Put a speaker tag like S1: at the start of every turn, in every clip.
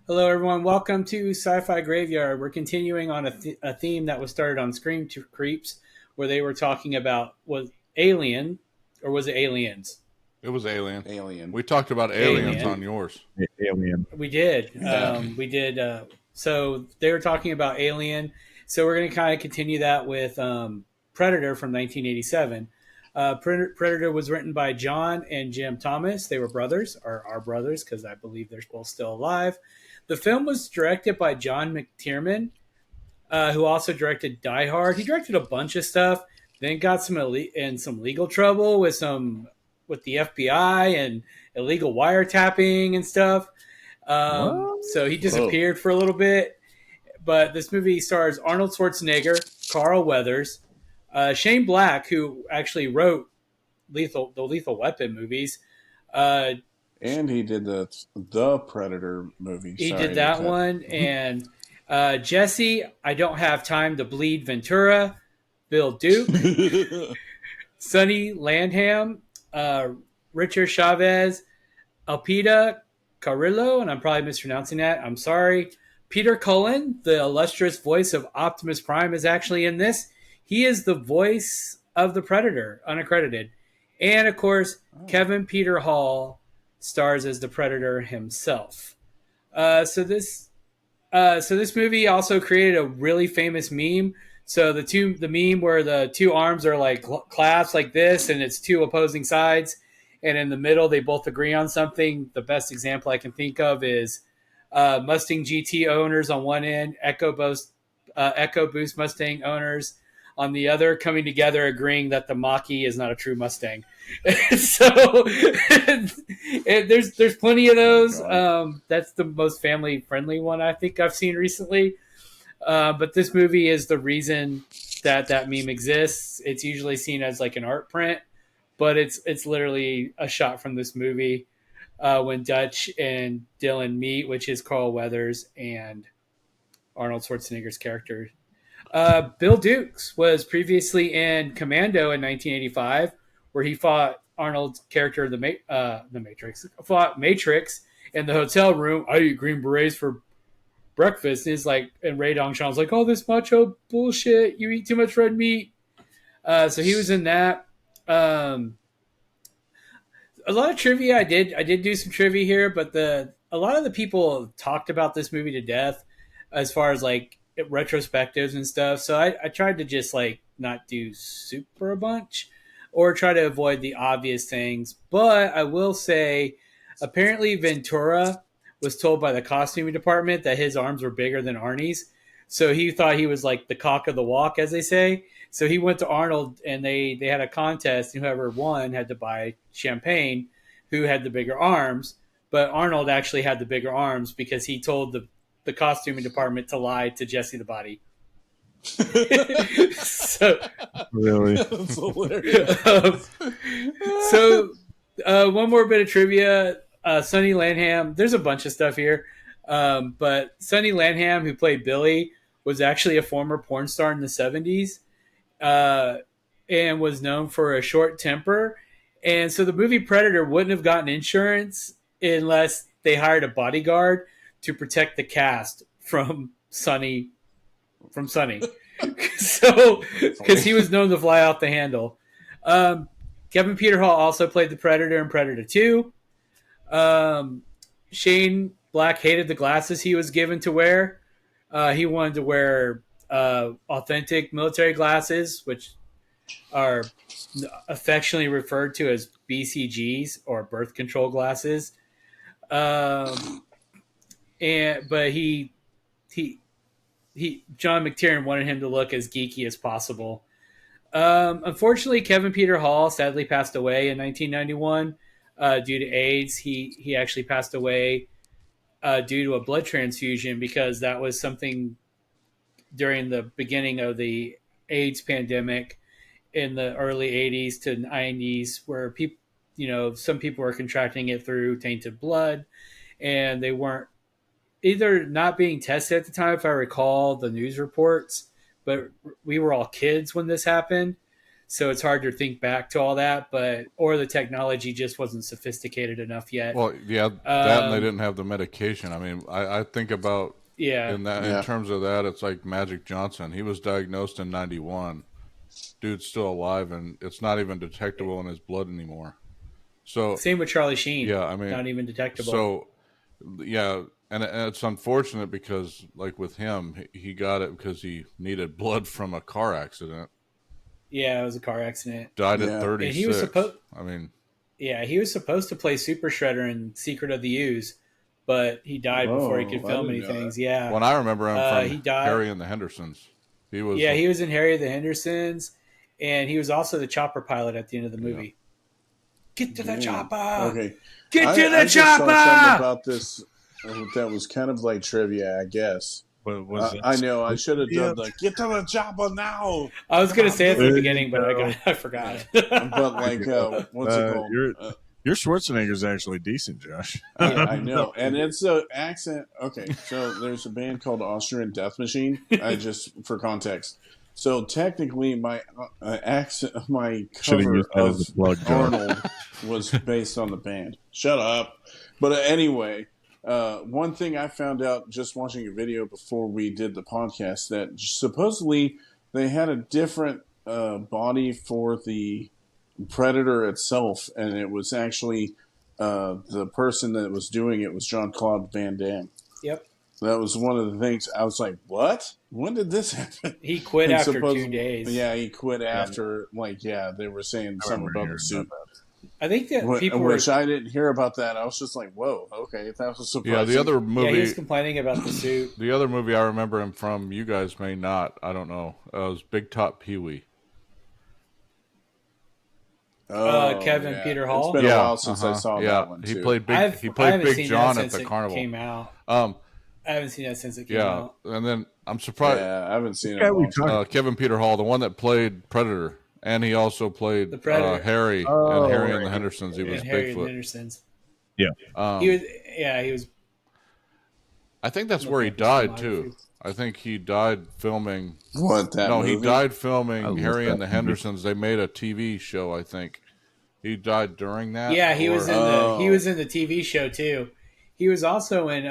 S1: Hello, everyone. Welcome to Sci-Fi Graveyard. We're continuing on a theme that was started on Scream Creeps, where they were talking about was Alien, or was it Aliens?
S2: It was Alien.
S3: Alien.
S2: We talked about aliens
S1: Alien.
S2: on yours.
S4: Alien.
S1: We did.
S3: Yeah.
S1: We did. So they were talking about Alien. So we're going to kind of continue that with Predator from 1987. Predator was written by John and Jim Thomas. They were brothers, or are brothers, because I believe they're both still alive. The film was directed by John Mctiernan, who also directed Die Hard. He directed a bunch of stuff. Then got in some legal trouble with the FBI and illegal wiretapping and stuff.
S4: What?
S1: So he disappeared for a little bit. But this movie stars Arnold Schwarzenegger, Carl Weathers, Shane Black, who actually wrote the Lethal Weapon movies.
S3: And he did the Predator movie.
S1: He
S3: Sorry
S1: did that
S3: to
S1: one. And Jesse, I Don't Have Time to Bleed Ventura, Bill Duke,
S3: cut.
S1: Sonny Landham, Richard Chavez, Alpida Carrillo, and I'm probably mispronouncing that. I'm sorry. Peter Cullen, the illustrious voice of Optimus Prime, is actually in this. He is the voice of the Predator, unaccredited. And of course, Kevin Peter Hall stars as the Predator himself. So this movie also created a really famous meme. So the meme where the two arms are like clasped like this, and it's two opposing sides, and in the middle they both agree on something. The best example I can think of is Mustang GT owners on one end, Echo Boost Mustang owners on the other, coming together agreeing that the Mach-E is not a true Mustang. So there's plenty of those. That's the most family friendly one I think I've seen recently. But this movie is the reason that meme exists. It's usually seen as like an art print, but it's literally a shot from this movie when Dutch and Dylan meet, which is Carl Weathers and Arnold Schwarzenegger's character. Bill Dukes was previously in Commando in 1985, where he fought Arnold's character, the Matrix, fought Matrix in the hotel room. I eat Green Berets for breakfast. And he's like, and Ray Dong Sean's like, "Oh, this macho bullshit! You eat too much red meat." So he was in that. A lot of trivia. I did do some trivia here, but a lot of the people talked about this movie to death, as far as like retrospectives and stuff. So I tried to just like not do super a bunch, or try to avoid the obvious things. But I will say, apparently Ventura was told by the costuming department that his arms were bigger than Arnie's. So he thought he was like the cock of the walk, as they say. So he went to Arnold, and they had a contest, and whoever won had to buy champagne, who had the bigger arms. But Arnold actually had the bigger arms because he told the costuming department to lie to Jesse the Body. So
S4: Really?
S3: That's hilarious.
S1: One more bit of trivia. Sonny Landham, there's a bunch of stuff here. But Sonny Landham, who played Billy, was actually a former porn star in the 70s, and was known for a short temper. And so the movie Predator wouldn't have gotten insurance unless they hired a bodyguard to protect the cast from Sonny. So, because he was known to fly off the handle. Kevin Peter Hall also played the Predator in Predator 2. Shane Black hated the glasses he was given to wear. He wanted to wear authentic military glasses, which are affectionately referred to as BCGs, or birth control glasses. But he John McTiernan wanted him to look as geeky as possible. Unfortunately, Kevin Peter Hall sadly passed away in 1991 due to AIDS. He actually passed away due to a blood transfusion, because that was something during the beginning of the AIDS pandemic in the early 80s to 90s, where people, some people were contracting it through tainted blood, and they weren't either not being tested at the time, if I recall the news reports, but we were all kids when this happened. so it's hard to think back to all that. But or the technology just wasn't sophisticated enough yet.
S2: Well, yeah, that and they didn't have the medication. I mean, I think about
S1: Yeah,
S2: in terms of that, it's like Magic Johnson. He was diagnosed in '91. Dude's still alive, and it's not even detectable in his blood anymore. So
S1: same with Charlie Sheen.
S2: yeah, I mean,
S1: not even detectable.
S2: So yeah, and it's unfortunate because like with him, he got it because he needed blood from a car accident.
S1: Yeah, it was a car accident.
S2: Died at 36.
S1: And he was supposed.
S2: I mean,
S1: yeah, he was supposed to play Super Shredder in Secret of the Ooze, but he died before he could film any things. Yeah,
S2: when I remember him from
S1: he died.
S2: Harry and the Hendersons, he was.
S1: Yeah, he was in Harry and the Hendersons, and he was also the chopper pilot at the end of the movie. Yeah. Get to the chopper!
S3: Okay,
S1: get to the
S3: I
S1: chopper!
S3: Just saw something about this that was kind of like trivia, I guess. I know. I should have done the "Get to the chopper now."
S1: I was going to say it at the beginning, but I forgot.
S3: But like, what's it called?
S4: Your Schwarzenegger's actually decent, Josh.
S3: Yeah, I know, and it's an accent. Okay, so there's a band called Austrian Death Machine. Just for context. So technically, my accent, my cover of Arnold was based on the band. Shut up. But anyway. One thing I found out just watching a video before we did the podcast that supposedly they had a different body for the Predator itself, and it was actually the person that was doing it was Jean-Claude Van Damme.
S1: Yep.
S3: That was one of the things I was like, what? When did this happen?
S1: He quit after 2 days.
S3: Yeah, he quit after, they were saying something about the suit.
S1: I think that people
S3: which I didn't hear about that. I was just like, "Whoa, okay, that was surprising."
S2: Yeah, the other movie.
S1: Yeah, he was complaining about the suit.
S2: The other movie I remember him from, you guys may not. I don't know. Was Big Top Pee Wee.
S1: Kevin Peter Hall.
S3: It's been a while since I saw that one too.
S2: He played Big John at the carnival.
S1: Came out.
S2: I
S1: haven't seen that since it came out.
S2: And then I'm surprised.
S3: Yeah, I haven't seen it.
S2: Kevin Peter Hall, the one that played Predator. And he also played Harry and Harry and the Hendersons. He was
S1: Harry
S2: Bigfoot.
S1: And the Hendersons.
S4: Yeah.
S1: He was.
S2: I think that's where he died too. I think he died filming.
S3: What that?
S2: No,
S3: movie?
S2: he died filming Harry and the Hendersons. They made a TV show. I think he died during that.
S1: Yeah, he was in the TV show too. He was also in.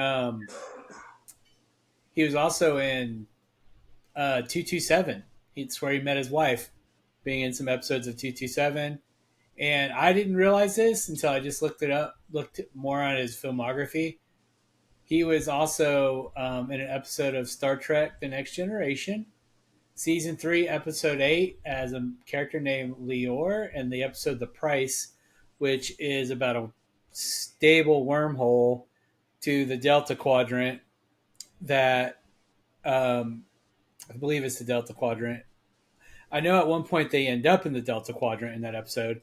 S1: 227. It's where he met his wife. Being in some episodes of 227, and I didn't realize this until I just looked more on his filmography. He was also in an episode of Star Trek: The Next Generation, season 3, episode 8, as a character named Lior, and the episode The Price, which is about a stable wormhole to the Delta Quadrant. That I believe it's the Delta Quadrant. I know at one point they end up in the Delta Quadrant in that episode.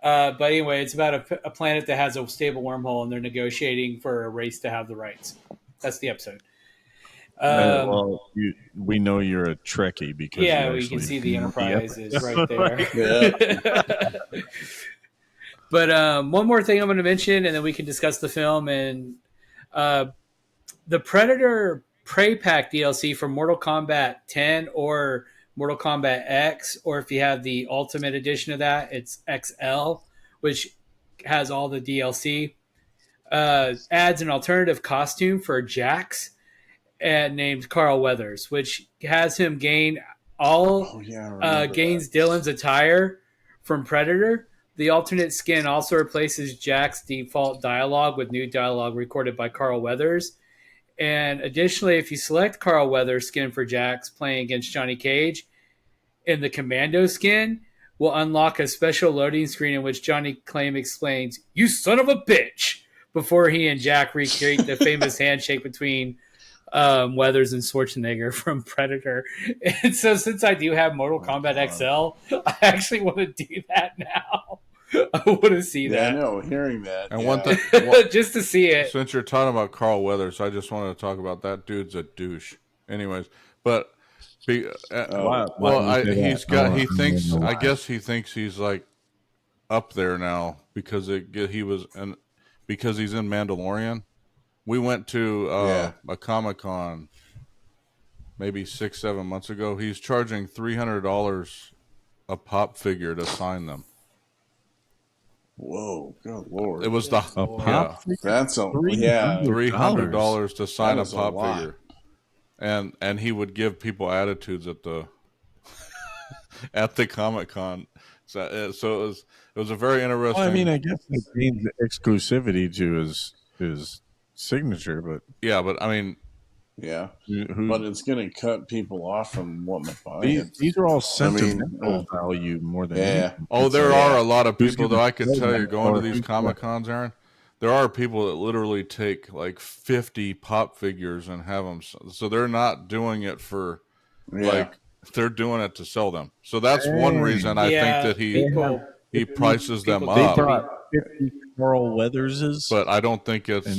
S1: But anyway, it's about a planet that has a stable wormhole, and they're negotiating for a race to have the rights. That's the episode.
S4: We know you're a Trekkie because
S1: we can see the Enterprise is right there. But one more thing I'm going to mention, and then we can discuss the film. And the Predator Prey Pack DLC for Mortal Kombat 10 or Mortal Kombat X, or if you have the Ultimate Edition of that, it's XL, which has all the DLC. Adds an alternative costume for Jax named Carl Weathers, which has him gain gains Dylan's attire from Predator. The alternate skin also replaces Jax's default dialogue with new dialogue recorded by Carl Weathers. And additionally, if you select Carl Weathers' skin for Jax playing against Johnny Cage, in the Commando skin will unlock a special loading screen in which Johnny Claim explains, "You son of a bitch," before he and Jack recreate the famous handshake between Weathers and Schwarzenegger from Predator. And so since I do have Mortal Kombat XL, I actually want to do that now. I want to see that.
S3: I know, hearing that.
S2: And one thing,
S1: just to see it.
S2: Since you're talking about Carl Weathers, I just wanted to talk about that dude's a douche. Anyways, but he thinks he's like up there now because he's in Mandalorian. We went to a Comic-Con maybe 6-7 months ago. He's charging $300 a pop figure to sign them.
S3: Whoa, good lord!
S2: It was the
S4: pop figure?
S3: That's a
S2: $300 to sign a
S3: That is a
S2: pop
S3: lot.
S2: figure, and he would give people attitudes at the at the Comic-Con. So it was a very interesting.
S4: Well, I mean, I guess it gains exclusivity to his signature, but
S2: yeah, but I mean,
S3: Yeah,
S4: who,
S3: but it's going to cut people off from wanting to buy it.
S4: these are all sentimental value more than anything.
S2: Oh, there are a lot of people, though. I can
S4: sell
S2: tell
S4: that
S2: you, going to
S4: or
S2: these
S4: who's
S2: Comic Cons, Aaron, there are people that literally take like 50 pop figures and have them. So they're not doing it for like, they're doing it to sell them. So that's one reason I think that he prices them
S4: They
S2: up.
S4: brought 50 Carl Weathers's,
S2: But I don't think it's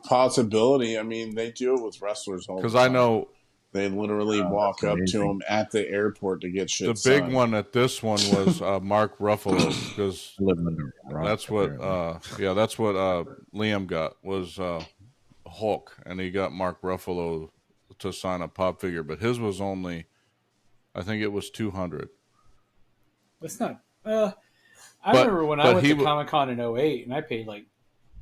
S3: possibility. I mean, they do it with wrestlers all the time.
S2: because I know
S3: they literally walk up to them at the airport to get shit.
S2: The big one at this one was Mark Ruffalo, because that's what Liam got was Hulk, and he got Mark Ruffalo to sign a pop figure, but his was only, I think it was 200.
S1: That's not. I remember when I went to Comic Con in 2008, and I paid like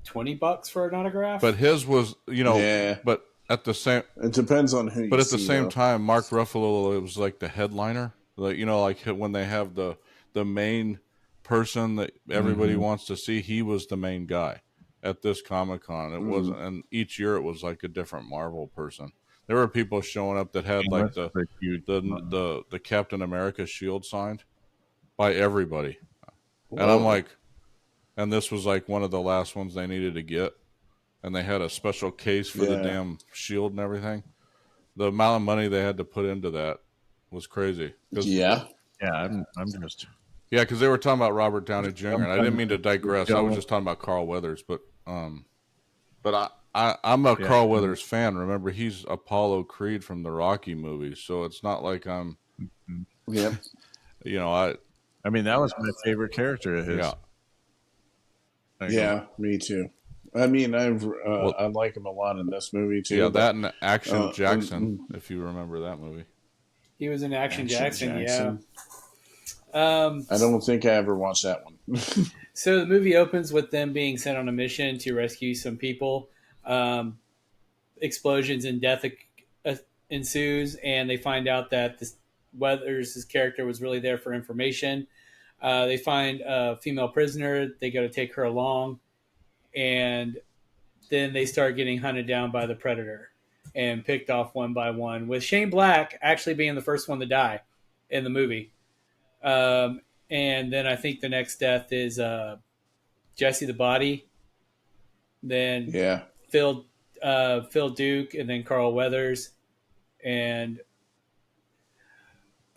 S1: $20 for an autograph.
S2: But his was, but at the same,
S3: it depends on who.
S2: But at the same time, Mark Ruffalo, it was like the headliner, like like when they have the main person that everybody wants to see. He was the main guy at this Comic Con. It wasn't, and each year it was like a different Marvel person. There were people showing up that had like the Captain America shield signed by everybody. Whoa. And I'm like, and this was like one of the last ones they needed to get. And they had a special case for the damn shield and everything. The amount of money they had to put into that was crazy.
S4: I'm just...
S2: Yeah, because they were talking about Robert Downey Jr. And I didn't mean to digress. I was just talking about Carl Weathers. But I'm a Carl Weathers fan. Remember, he's Apollo Creed from the Rocky movies. So it's not like I'm...
S3: Yep.
S4: I mean, that was my favorite character of his.
S3: Yeah, me too. I mean, I like him a lot in this movie too.
S2: Yeah, that and Action Jackson, if you remember that movie.
S1: He was in Action Jackson. Yeah.
S3: I don't think I ever watched that one.
S1: So the movie opens with them being sent on a mission to rescue some people. Explosions and death ensues, and they find out that Weathers' character was really there for information. They find a female prisoner. They go to take her along. And then they start getting hunted down by the Predator and picked off one by one, with Shane Black actually being the first one to die in the movie. And then I think the next death is Jesse the Body, then Phil Duke, and then Carl Weathers. And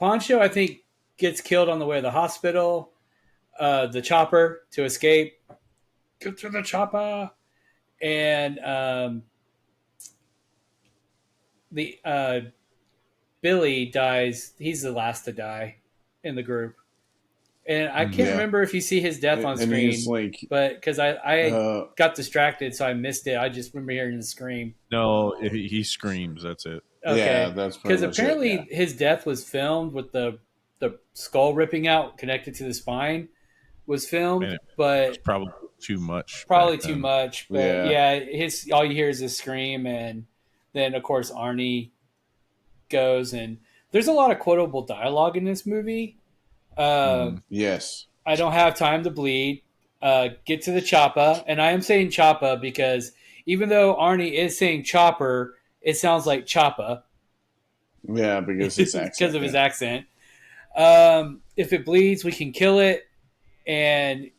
S1: Poncho, I think, gets killed on the way to the hospital. The chopper to escape. Get to the chopper. And Billy dies. He's the last to die in the group. And I can't remember if you see his death on screen, but because I got distracted, so I missed it. I just remember hearing the scream.
S4: No, he screams. That's it.
S1: Okay. Yeah, that's because apparently his death was filmed with the skull ripping out connected to the spine was filmed, but
S4: it's probably too much.
S1: Probably too much, but his all you hear is a scream, and then of course Arnie goes, and there's a lot of quotable dialogue in this movie.
S3: Yes,
S1: I don't have time to bleed. Get to the chopper, and I am saying chopper because even though Arnie is saying chopper, it sounds like choppa.
S3: Yeah, because his accent.
S1: Because of his accent. If it bleeds, we can kill it, and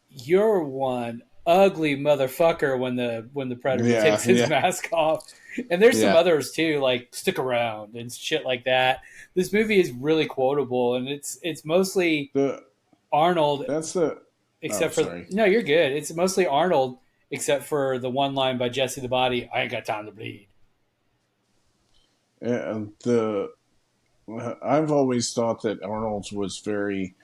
S1: you're one ugly motherfucker when the Predator takes his mask off. And there's some others too, like stick around and shit like that. This movie is really quotable, and it's mostly Arnold.
S3: That's the
S1: except for no, you're good. It's mostly Arnold, except for the one line by Jesse the Body. I ain't got time to bleed.
S3: And I've always thought that Arnold's was very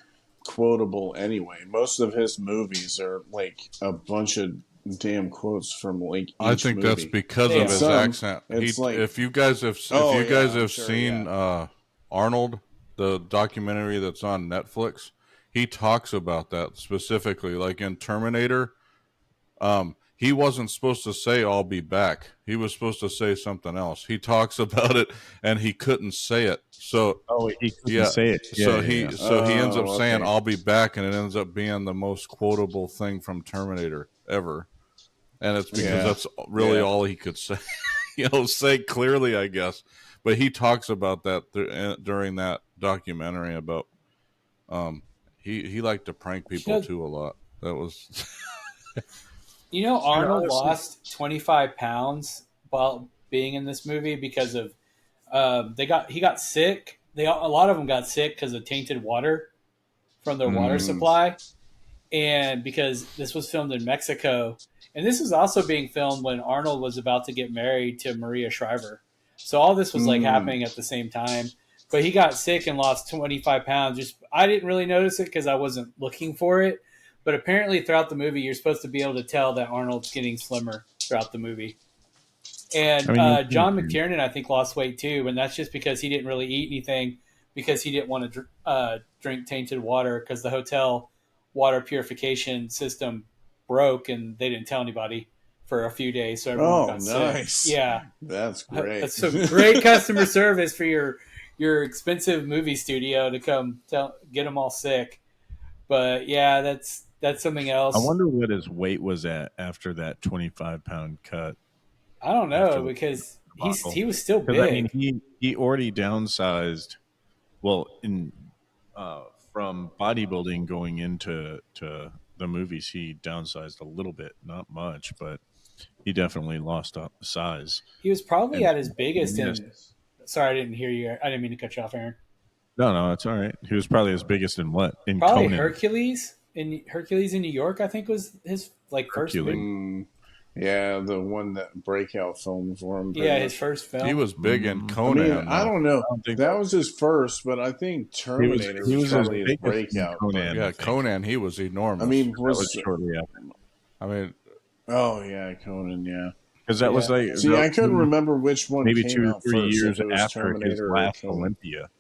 S3: quotable anyway. Most of his movies are like a bunch of damn quotes from like each
S2: I think
S3: movie.
S2: That's because of his accent. If you guys have seen Arnold, the documentary that's on Netflix, he talks about that specifically. Like in Terminator, he wasn't supposed to say "I'll be back." He was supposed to say something else. He talks about it, and he couldn't say it. So
S4: he couldn't
S2: yeah,
S4: say it.
S2: so
S4: Yeah.
S2: he ends up saying
S3: okay.
S2: "I'll be back," and it ends up being the most quotable thing from Terminator ever. And it's because
S3: Yeah.
S2: that's really
S3: Yeah.
S2: all he could say. Say clearly, I guess. But he talks about that during that documentary about he liked to prank people too a lot. That was
S1: Arnold lost 25 pounds while being in this movie because of he got sick. A lot of them got sick because of tainted water from their water supply, and because this was filmed in Mexico, and this was also being filmed when Arnold was about to get married to Maria Shriver. So all this was like happening at the same time. But he got sick and lost 25 pounds. Just I didn't really notice it because I wasn't looking for it. But apparently, throughout the movie, you're supposed to be able to tell that Arnold's getting slimmer throughout the movie. And John Mctiernan, I think, lost weight too, and that's just because he didn't really eat anything because he didn't want to drink tainted water because the hotel water purification system broke and they didn't tell anybody for a few days, so everyone got
S3: nice.
S1: sick. Yeah,
S3: that's great.
S1: That's some great customer service for your expensive movie studio to come get them all sick. But yeah, that's something else.
S4: I wonder what his weight was at after that 25-pound cut.
S1: I don't know because he was still big.
S4: I mean, he already downsized. Well, from bodybuilding going into the movies, he downsized a little bit, not much, but he definitely lost size.
S1: He was probably at his biggest Sorry, I didn't hear you. I didn't mean to cut you off, Aaron.
S4: No, it's all right. He was probably his biggest in what? In
S1: probably
S4: Conan.
S1: Hercules in New York. I think was his first movie.
S3: Yeah, the one that breakout film for him.
S1: Yeah, his first film.
S2: He was big in Conan.
S3: I don't know. That was his first, but I think Terminator was probably his breakout.
S2: Conan, Conan, he was enormous.
S3: I mean,
S4: was shortly after.
S2: I mean,
S3: oh yeah, Conan, yeah.
S4: Because that was like
S3: I couldn't remember which one.
S4: Maybe
S3: came
S4: 2 or
S3: out
S4: 3
S3: first,
S4: years
S3: after
S4: Terminator his last Olympia.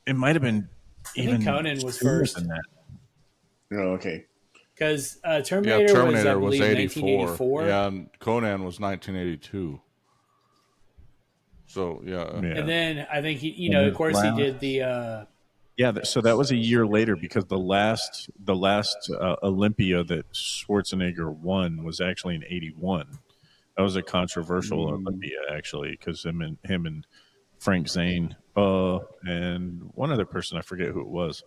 S4: It might have been even.
S1: I think Conan was first.
S4: Than that.
S3: Oh, okay.
S1: Because Terminator was
S2: 84. Yeah, and Conan was 1982. So yeah.
S1: And then I think he, of course, he did the.
S4: So that was a year later because the last Olympia that Schwarzenegger won was actually in '81. That was a controversial Olympia actually because him and Frank Zane and one other person, I forget who it was.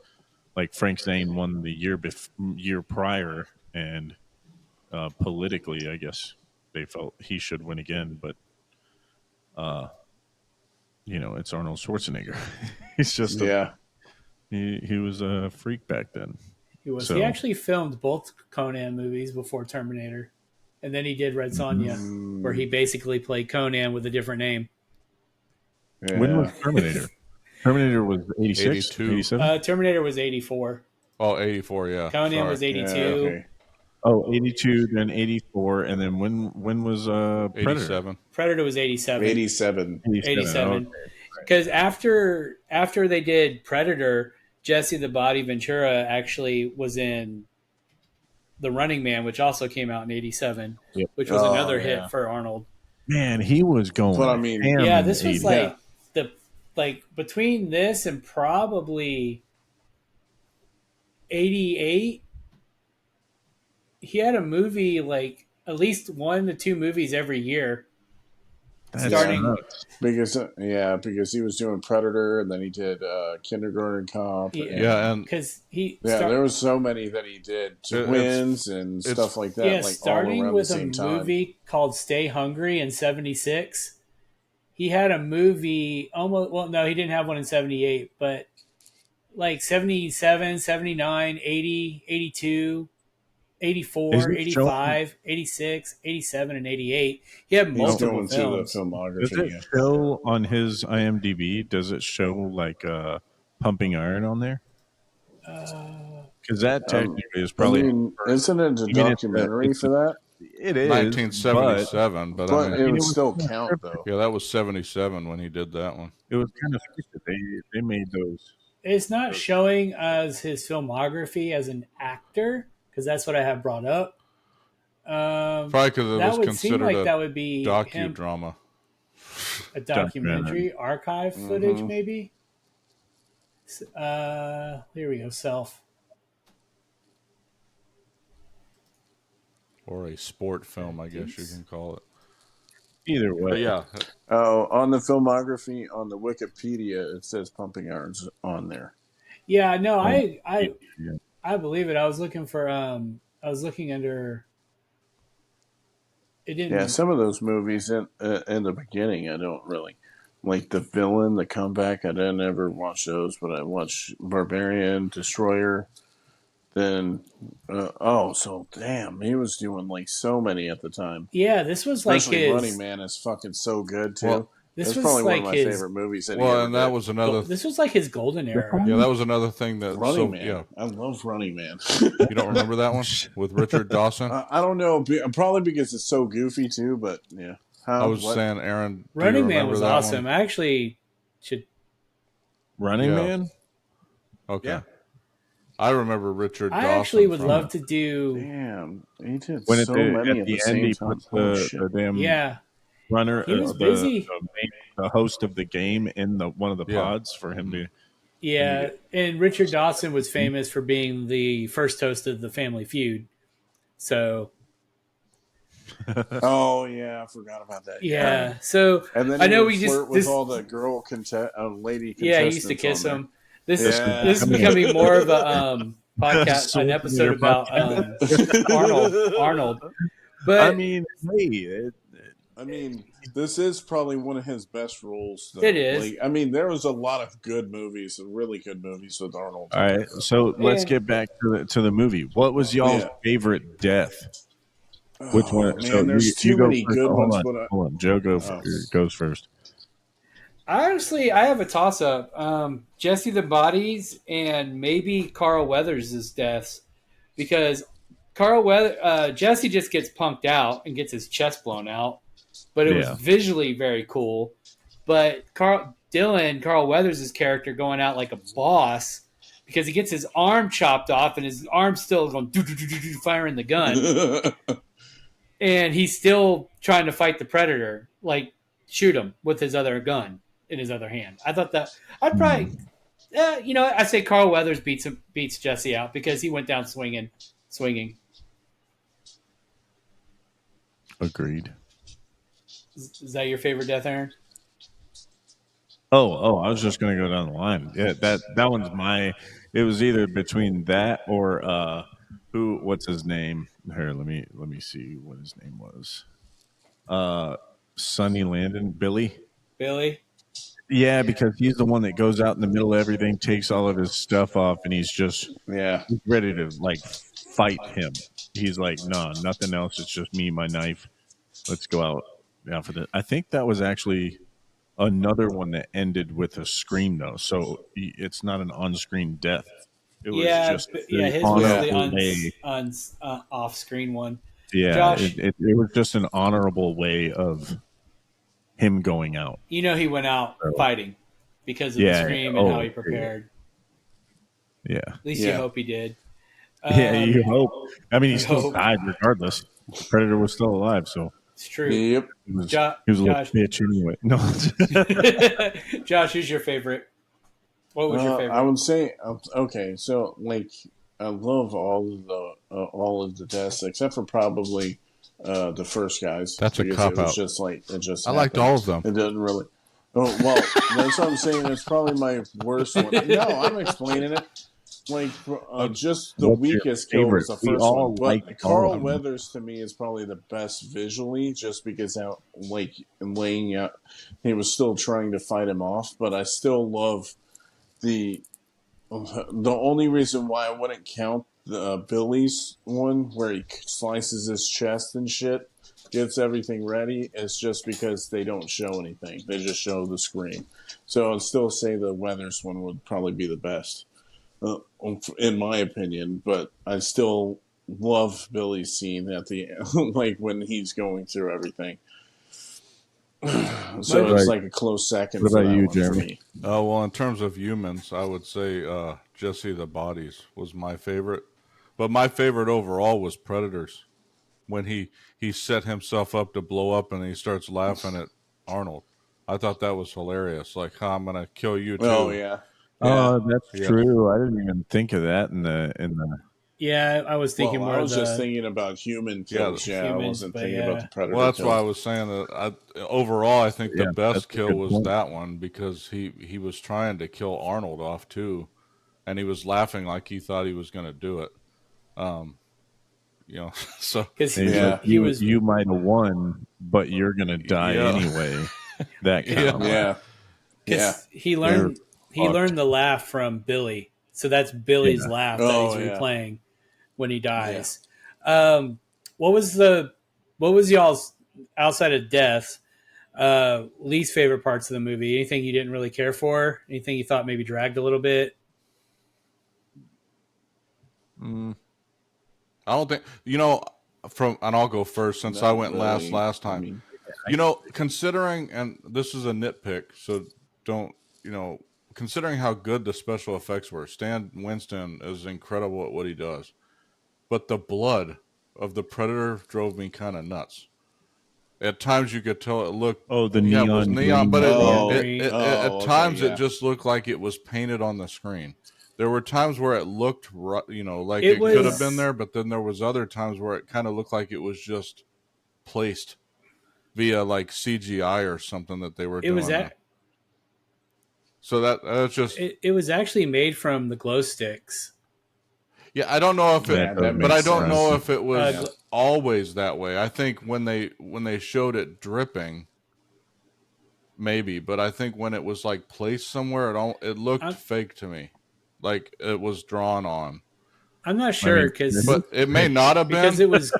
S4: Like Frank Zane won the year prior, and politically, I guess they felt he should win again. But it's Arnold Schwarzenegger. He's just he was a freak back then.
S1: He was. He actually filmed both Conan movies before Terminator, and then he did Red Sonja, where he basically played Conan with a different name.
S3: Yeah.
S4: When was Terminator? Terminator was 86, 87?
S1: Terminator was 84.
S2: Oh, 84, yeah.
S1: Conan was 82.
S3: Yeah, okay.
S4: Oh, 82, then 84, and then when was Predator?
S2: 87.
S1: Predator was 87.
S3: 87.
S1: 87. Because after they did Predator, Jesse the Body Ventura actually was in The Running Man, which also came out in 87, which was another hit for Arnold.
S4: Man, he was going.
S3: But I mean,
S1: this was between this and probably 88, he had a movie like at least 1 to 2 movies every year.
S3: Because he was doing Predator and then he did Kindergarten Cop.
S2: And
S1: because
S3: there was so many that he did, Twins and stuff like that.
S1: Yeah,
S3: like
S1: starting
S3: all around
S1: with
S3: the same
S1: a movie
S3: time.
S1: called Stay Hungry in 76. He had a movie he didn't have one in 78, but like 77, 79, 80, 82, 84, 85, 86, 87, and 88. He had multiple films.
S3: The filmography.
S4: Does it show on his IMDb? Does it show like Pumping Iron on there? Because that technically is probably.
S3: Isn't it a documentary for that?
S4: It is
S2: 1977, but I mean,
S3: it would still count though.
S2: Yeah, that was 77 when he did that one.
S4: It was kind of they made those
S1: It's not showing as his filmography as an actor because that's what I have brought up.
S2: Probably because it
S1: That
S2: was
S1: would seem
S2: considered
S1: like
S2: a
S1: that would be him,
S2: docudrama.
S1: a
S4: Documentary.
S1: documentary, archive footage, maybe. Here we go. Self.
S2: Or a sport film, I guess you can call it.
S4: Either way.
S2: But yeah,
S3: Oh, on the filmography on the Wikipedia, it says Pumping Irons on there.
S1: Yeah, no,
S4: Yeah.
S1: I believe it. I was looking for I was looking under. It
S3: Yeah,
S1: didn't.
S3: some of those movies in the beginning, I don't really like the villain, the comeback. I didn't ever watch those, but I watched Barbarian, Destroyer. Then, so damn, he was doing like so many at the time.
S1: Yeah, this was like
S3: Especially
S1: his.
S3: Running Man is fucking so good too.
S2: Well,
S1: This
S3: That's
S1: was
S3: probably
S1: like
S3: one of my
S1: his.
S3: favorite movies that he
S2: well,
S3: ever
S2: and that
S3: did.
S2: was another.
S1: This was like his golden era.
S2: Yeah, that was another thing that.
S3: Running
S2: So
S3: Man.
S2: yeah,
S3: I love Running Man.
S2: you don't remember that one with Richard Dawson?
S3: I don't know, probably because it's so goofy too. But yeah,
S2: I was saying, Aaron, do you
S1: Running Man
S2: remember
S1: was
S2: that
S1: awesome.
S2: one?
S1: I actually should.
S4: Running
S2: Yeah.
S4: Man?
S2: Okay.
S4: Yeah.
S2: I remember Richard
S1: I
S2: Dawson.
S1: actually would
S2: from
S1: love
S2: it.
S1: to do.
S3: Damn, he did
S4: When
S3: so many
S4: at
S3: at the
S4: end
S3: same
S4: he
S3: time.
S4: puts
S3: Oh,
S4: the
S3: shit.
S4: damn
S1: Yeah,
S4: runner,
S1: he was busy.
S4: the host of the game in one of the
S2: Yeah.
S4: pods for him to.
S1: Yeah, and Richard Dawson was famous for being the first host of the Family Feud. So
S3: Oh yeah, I forgot about that.
S1: yeah, so
S3: And then
S1: I
S3: he
S1: know
S3: would
S1: we
S3: flirt
S1: just
S3: with
S1: this.
S3: all the lady contestants.
S1: Yeah, he used to kiss
S3: on there.
S1: him. This
S3: Yeah.
S1: this is becoming more of a podcast, an episode about Arnold. But
S4: I mean, hey,
S3: I mean, this is probably one of his best roles. Though.
S1: It is.
S3: Like, I mean, there was a lot of good movies, really good movies with Arnold.
S4: all right. So let's
S1: And-
S4: get back to the movie. What was y'all's
S3: Yeah.
S4: favorite death? Which
S3: Oh,
S4: one?
S3: man,
S4: So
S3: there's too
S4: go
S3: many
S4: first.
S3: good
S4: Hold
S3: ones.
S4: on,
S3: But
S4: hold on. Joe goes first.
S1: honestly, I have a toss up. Jesse the Bodies and maybe Carl Weathers' deaths because Jesse just gets punked out and gets his chest blown out, but it was visually very cool. But Carl Weathers' character going out like a boss because he gets his arm chopped off and his arm's still going firing the gun. And he's still trying to fight the predator, like shoot him with his other gun in his other hand. I thought that I'd probably, I say Carl Weathers beats Jesse out because he went down swinging.
S4: Agreed.
S1: Is that your favorite death, Aaron?
S4: Oh, I was just gonna go down the line. Yeah, that one's my. It was either between that or what's his name? Here, let me see what his name was. Sonny Landon, Billy. Yeah, because he's the one that goes out in the middle of everything, takes all of his stuff off, and he's ready to like fight him. He's like, no, nothing else. It's just me, my knife. Let's go out for that. I think that was actually another one that ended with a scream, though. So it's not an on-screen death. It was just
S1: his was the off-screen one.
S4: Yeah,
S1: Josh,
S4: it was just an honorable way of him going out.
S1: He went out fighting because of the scream and how he prepared.
S4: Yeah.
S1: At least you hope he did.
S4: You hope. I mean, he still died regardless. The predator was still alive, so
S1: it's true.
S3: Yep.
S4: He was a little bitch anyway. No.
S1: Josh, who's your favorite? What was your favorite?
S3: I would say okay. So like, I love all of the deaths except for probably the first guys.
S2: That's a cop out.
S3: I
S2: liked all of them.
S3: It didn't really. Oh well, that's what I'm saying. It's probably my worst one. No, I'm explaining it. Like just the weakest kill was the first one. But Carl Weathers to me is probably the best visually, just because how laying out, he was still trying to fight him off. But I still love the only reason why I wouldn't count the Billy's one where he slices his chest and shit, gets everything ready, is just because they don't show anything. They just show the scream. So I'd still say the Weathers one would probably be the best. In my opinion, but I still love Billy's scene at the end, like when he's going through everything. So it's
S4: Right.
S3: like a close second
S4: What
S3: for
S4: about
S3: that
S4: you,
S3: one for
S4: Jeremy?
S3: me.
S2: Oh well, in terms of humans, I would say Jesse the Bodies was my favorite, but my favorite overall was Predators when he set himself up to blow up and he starts laughing at Arnold. I thought that was hilarious. Like, "Huh, I'm gonna kill you
S3: Oh
S2: too."
S3: yeah, yeah.
S4: Oh, that's
S2: Yeah,
S4: true. I didn't even think of that in the.
S1: Yeah, I was thinking
S3: Well, I
S1: more of
S3: was just
S1: the
S3: thinking about human
S2: yeah.
S3: kills. Yeah, I
S1: humans,
S3: wasn't
S1: but
S3: thinking about
S1: yeah.
S3: the
S2: Well,
S3: predator
S2: that's why I
S3: kills.
S2: was saying that. Overall, I think the
S4: Yeah, that's
S2: best
S4: a
S2: kill
S4: good
S2: was
S4: point.
S2: that one because he was trying to kill Arnold off too, and he was laughing like he thought he was going to do it. Um, you know, so
S1: Because
S4: And he's like,
S3: Yeah,
S1: he was
S4: you might have won, but you're gonna die
S2: yeah,
S4: anyway. That kind
S2: yeah,
S4: of laugh.
S3: yeah, yeah,
S1: because he
S4: You're
S1: learned he
S4: fucked.
S1: learned the laugh from Billy, so that's Billy's
S4: Yeah.
S1: laugh that he's
S3: Oh yeah,
S1: replaying when he
S3: yeah.
S1: dies. Um, what was the what was y'all's outside of death least favorite parts of the movie? Anything you didn't really care for? Anything you thought maybe dragged a little bit?
S2: mm, I don't think from, and I'll go first since I
S3: Not
S2: went
S3: really.
S2: last
S3: I
S2: time.
S3: mean,
S2: Considering, and this is a nitpick, so don't considering how good the special effects were, Stan Winston is incredible at what he does. But the blood of the predator drove me kind of nuts. At times you could tell it looked,
S4: Oh, the
S2: yeah, it was
S4: neon
S2: neon,
S4: green
S2: but
S1: Neon
S4: blood.
S1: green.
S2: at
S3: okay,
S2: times it
S3: yeah.
S2: just looked like it was painted on the screen. There were times where it looked, like
S1: It
S2: it could have
S3: Yeah.
S2: been
S1: was
S2: there, but then there was other times where it kind of looked like it was just placed via like CGI or something that they were
S1: it was
S2: doing. So that's just,
S1: it was actually made from the glow sticks.
S2: yeah. I don't know if it,
S3: Yeah,
S4: That does
S3: that
S2: but I
S3: makes
S4: make
S2: don't
S4: sense.
S2: know
S3: sense.
S2: if it
S1: Uh,
S3: Yeah.
S2: was always that way. I think when they showed it dripping, maybe, but I think when it was like placed somewhere, it looked
S1: I'm,
S2: fake to me, like it was drawn on.
S1: I'm not
S4: I
S1: sure
S4: mean, it
S1: because
S2: But it may not have
S1: because
S2: been.
S1: it was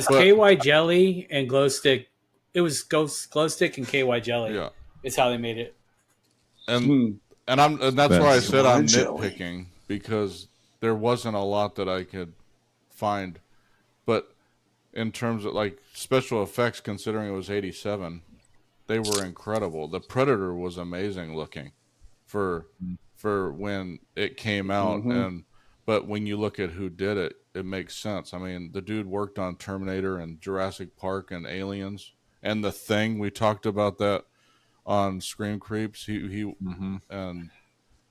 S2: But
S1: KY jelly and glow stick. It was glow stick and KY jelly.
S2: yeah,
S1: Is how they made it.
S2: and
S3: Hmm.
S2: and that's why I
S4: that's
S2: said
S3: KY
S2: I'm
S3: jelly.
S2: nitpicking because there wasn't a lot that I could find. But in terms of like special effects, considering it was '87, they were incredible. The Predator was amazing looking for when it came out,
S3: Mm-hmm.
S2: and but when you look at who did it, it makes sense. I mean, the dude worked on Terminator and Jurassic Park and Aliens and The Thing. We talked about that on Scream Creeps. He
S4: hmm
S2: and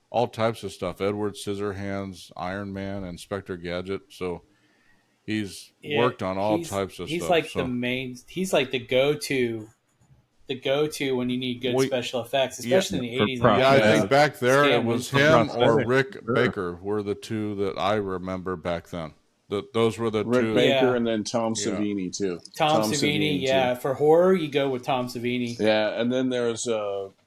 S2: all types of stuff. Edward Scissorhands, Iron Man, Inspector Gadget. So he's
S1: Yeah,
S2: worked on all
S1: he's
S2: types of
S1: he's
S2: stuff.
S1: like the
S2: So
S1: main. He's like the go to when you need good
S2: we,
S1: special effects,
S2: yeah,
S1: especially in the
S4: for
S1: 80s and
S2: yeah, I
S1: '90s.
S3: Yeah.
S2: think
S1: Like
S2: back there it
S1: Stan
S2: was
S4: for
S1: Winston.
S2: him or
S4: prosthetics,
S2: Rick
S4: sure.
S2: Baker were the two that I remember back then. Those were the
S3: Rick
S2: two.
S3: Baker
S1: Yeah,
S3: and then Tom
S2: Yeah,
S3: Savini too.
S1: Tom
S3: Tom
S1: Savini.
S3: Savini too.
S1: Yeah, for horror you go with Tom Savini.
S3: Yeah, and then there's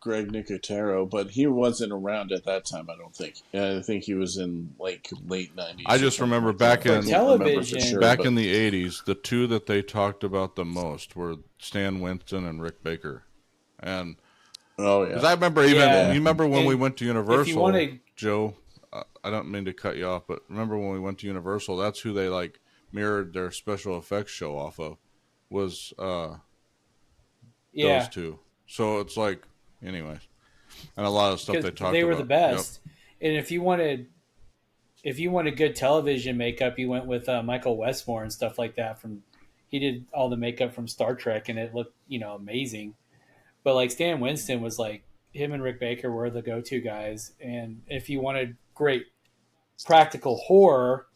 S3: Greg Nicotero, but he wasn't around at that time. I don't think. I think he was in like late
S2: I
S3: '90s or
S2: just
S3: something
S2: remember
S3: like that. I
S1: For
S3: can't remember for
S1: television,
S3: sure,
S2: back
S3: but
S2: in the '80s, the two that they talked about the most were Stan Winston and Rick Baker, and
S3: oh
S2: because
S3: yeah,
S2: I remember even
S1: yeah.
S2: you
S3: yeah,
S2: remember when we
S1: And
S2: went to
S1: if you want
S2: Universal,
S1: to,
S2: Joe. I don't mean to cut you off, but remember when we went to Universal? That's who they like mirrored their special effects show off of, was those
S1: yeah,
S2: two. So it's like, anyways, and a lot of stuff
S1: because
S2: they talked
S1: they were the
S2: about. Yep.
S1: best. And if you wanted good television makeup, you went with Michael Westmore and stuff like that. He did all the makeup from Star Trek, and it looked amazing. But like Stan Winston was like him and Rick Baker were the go-to guys. And if you wanted great practical horror,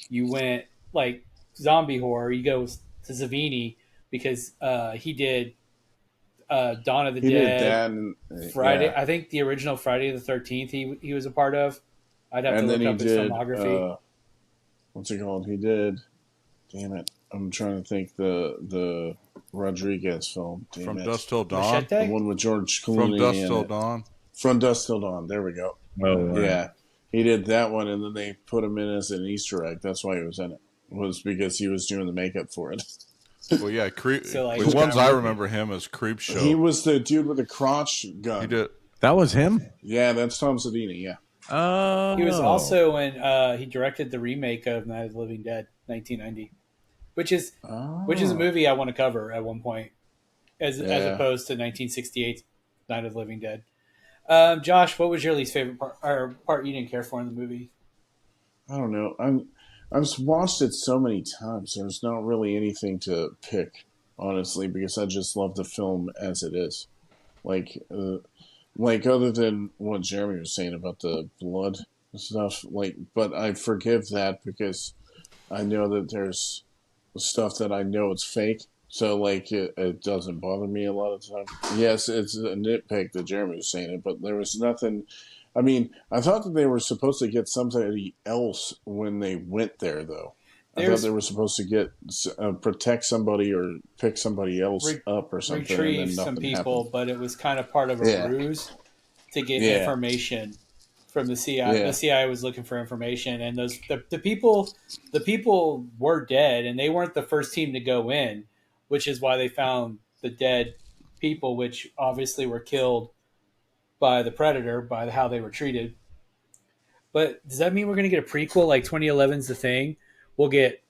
S1: you went like zombie horror. You go to Savini because he did Dawn of the
S3: he did
S1: Dead,
S3: that, and
S1: Friday.
S3: yeah,
S1: I think the original Friday the 13th. He was a part of. I'd have to
S3: and then
S1: look
S3: he
S1: up his
S3: did
S1: filmography.
S3: what's it called? He did. Damn it, I'm trying to think the Rodriguez film. Damn
S2: From
S3: it,
S2: Dusk Till Dawn.
S3: the
S1: Machete.
S3: one with George
S2: From
S3: Clooney
S2: Dusk
S3: in
S2: Till
S3: it.
S2: Dawn.
S3: From Dusk Till Dawn. There we go.
S4: Oh,
S3: Yeah, he did that one, and then they put him in as an Easter egg. That's why he was in it. Was because he was doing the makeup for it.
S2: Well, yeah,
S1: So
S2: the
S1: like
S2: ones I remember him as Creep
S3: He
S2: Show.
S3: was the dude with the crotch gun.
S2: He did.
S4: that was him.
S3: Yeah, that's Tom Savini. Yeah.
S4: Oh,
S1: he was also in he directed the remake of Night of the Living Dead 1990, which is a
S3: Oh.
S1: movie I want to cover at one point. as
S3: Yeah.
S1: opposed to 1968 Night of the Living Dead. Josh, what was your least favorite part, or part you didn't care for in the movie?
S3: I don't know. I've watched it so many times. There's not really anything to pick, honestly, because I just love the film as it is. Like, other than what Jeremy was saying about the blood stuff, but I forgive that because I know that there's stuff that I know it's fake. So, it doesn't bother me a lot of the time. Yes, it's a nitpick that Jeremy was saying it, but there was nothing. I mean, I thought that they were supposed to get somebody else when they went there, though. I thought they were supposed to get protect somebody or pick somebody else up or something, and
S1: retrieve
S3: then
S1: some
S3: nothing
S1: people,
S3: happened.
S1: but it was kind of part of a
S3: Yeah,
S1: ruse to get
S3: yeah,
S1: information from the CIA. The
S3: yeah,
S1: CIA was looking for information, and the people were dead, and they weren't the first team to go in, which is why they found the dead people, which obviously were killed by the predator, by how they were treated. But does that mean we're going to get a prequel like 2011's The Thing? We'll get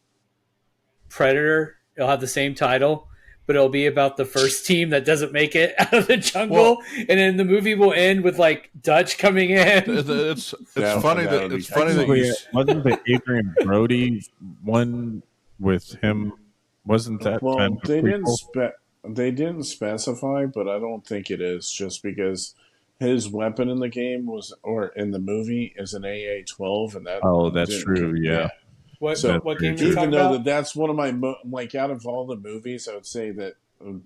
S1: Predator. It'll have the same title, but it'll be about the first team that doesn't make it out of the jungle, and then the movie will end with like Dutch coming in.
S3: that would be
S2: funny that you
S4: Wasn't the Adrian Brody one with him? Wasn't that kind
S3: well,
S4: of a prequel?
S3: they didn't specify, but I don't think it is just because his weapon in the game or in the movie is an AA-12, and that
S4: Oh, that's
S3: didn't.
S4: true. Yeah,
S1: What
S3: So
S1: what
S4: very
S1: game are you
S4: true.
S1: talking
S3: even though
S1: about?
S3: that's one of my out of all the movies, I would say that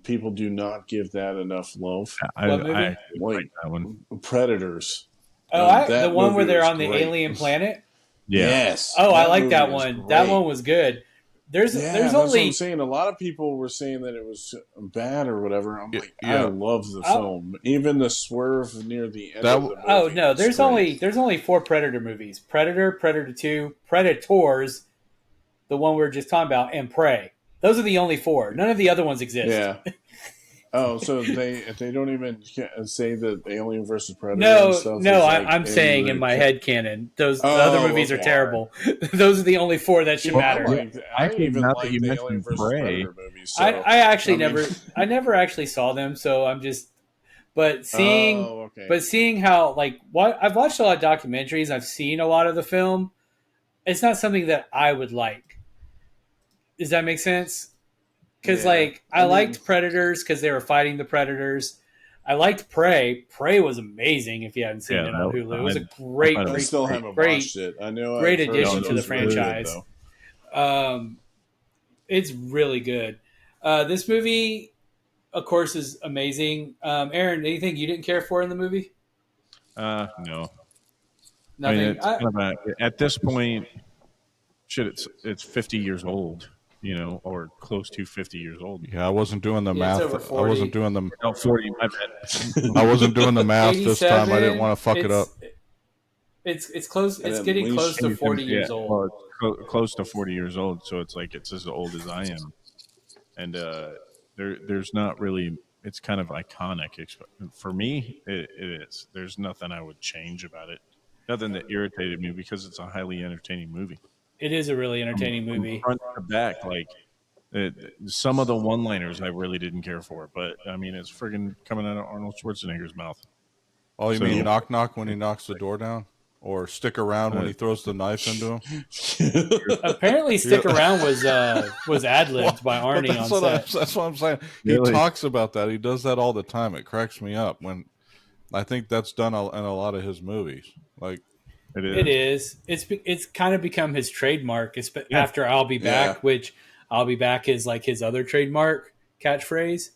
S3: people do not give that enough love.
S1: What movie?
S4: I actually like
S3: Like
S4: that one.
S3: Predators.
S1: Oh, the
S3: That
S1: one where
S3: movie
S1: they're
S3: was
S1: on the
S3: great.
S1: alien planet.
S4: Yeah,
S3: Yes.
S1: Oh, I like
S3: movie
S1: that
S3: is
S1: one. That
S3: great.
S1: one was good. There's
S3: Yeah,
S1: there's
S3: that's what I'm
S1: only
S3: saying. A lot of people were saying that it was bad or whatever. I'm like, I
S2: yeah.
S3: love the
S1: Oh,
S3: film. Even the swerve near the end
S2: That
S3: of the movie.
S1: oh no,
S3: was great.
S1: there's only 4 Predator movies: Predator, Predator 2, Predators, the one we were just talking about, and Prey. Those are the only 4. None of the other ones exist.
S3: Yeah. Oh, so they don't even say that Alien versus Predator and
S1: No,
S3: stuff
S1: no,
S3: is like
S1: I'm
S3: in
S1: saying in
S3: the.
S1: my head canon, the other
S3: Oh,
S1: movies are
S3: okay.
S1: terrible. Those are the only 4 that should
S3: See,
S1: matter.
S3: I
S4: actually,
S3: even
S4: now that
S3: like
S4: you
S3: the Alien
S4: mentioned
S3: versus
S4: Prey,
S3: Predator movies.
S1: I,
S3: So
S1: I actually
S3: I mean,
S1: I never actually saw them, so I'm just but seeing
S3: oh, okay.
S1: but seeing how like what I've watched a lot of documentaries, I've seen a lot of the film. It's not something that I would like. Does that make sense? Because
S3: Yeah,
S1: like
S3: I
S1: I
S3: mean,
S1: liked Predators because they were fighting the Predators. I liked Prey. Prey was amazing. If you haven't seen
S4: yeah,
S1: it on Hulu, it was a
S4: I thought it
S3: I
S4: was
S3: still
S4: great.
S3: haven't
S1: great,
S3: watched it. I know
S1: great
S3: I've heard
S4: No,
S1: addition
S3: that
S4: it
S1: to
S3: it
S1: the
S3: was
S4: was
S3: really
S4: good.
S3: good
S1: franchise.
S3: though.
S1: Um, it's really good. This movie, of course, is amazing. Aaron, anything you didn't care for in the movie?
S4: No, I mean
S1: Nothing.
S4: it's kind of at this point, shit, it's 50 years old, or close to 50 years old.
S2: Yeah, I wasn't doing the
S1: Yeah, it's
S2: math.
S1: over
S2: I wasn't
S1: 40.
S2: doing the.
S4: No, 40. My bad.
S2: I wasn't doing the math this time. I didn't
S1: 87.
S2: want to fuck it up.
S1: It's close.
S3: And
S1: It's
S3: at
S1: getting close
S3: least
S1: to 40
S4: Yeah,
S1: years old.
S4: well, it's close to 40 years old, so it's like it's as old as I am, and there's not really. It's kind of iconic. For me, it is. There's nothing I would change about it. Nothing that irritated me because it's a highly entertaining movie.
S1: It is a really entertaining
S4: From
S1: movie.
S4: front to back, some of the one-liners I really didn't care for, but I mean, it's friggin' coming out of Arnold Schwarzenegger's mouth.
S2: Oh, you mean
S4: So
S2: knock knock when he knocks the door down, or stick around when
S4: uh,
S2: he throws the knife into him?
S1: Apparently, "Stick Around" was ad libbed by
S2: But
S1: Arnie on set.
S2: that's what I'm saying. He
S4: really,
S2: talks about that. He does that all the time. It cracks me up when I think that's done in a lot of his movies. Like,
S4: it
S1: It
S4: is.
S1: is. It's kind of become his trademark. It's
S4: Yeah,
S1: after "I'll be
S3: yeah.
S1: back," which "I'll be back" is like his other trademark catchphrase.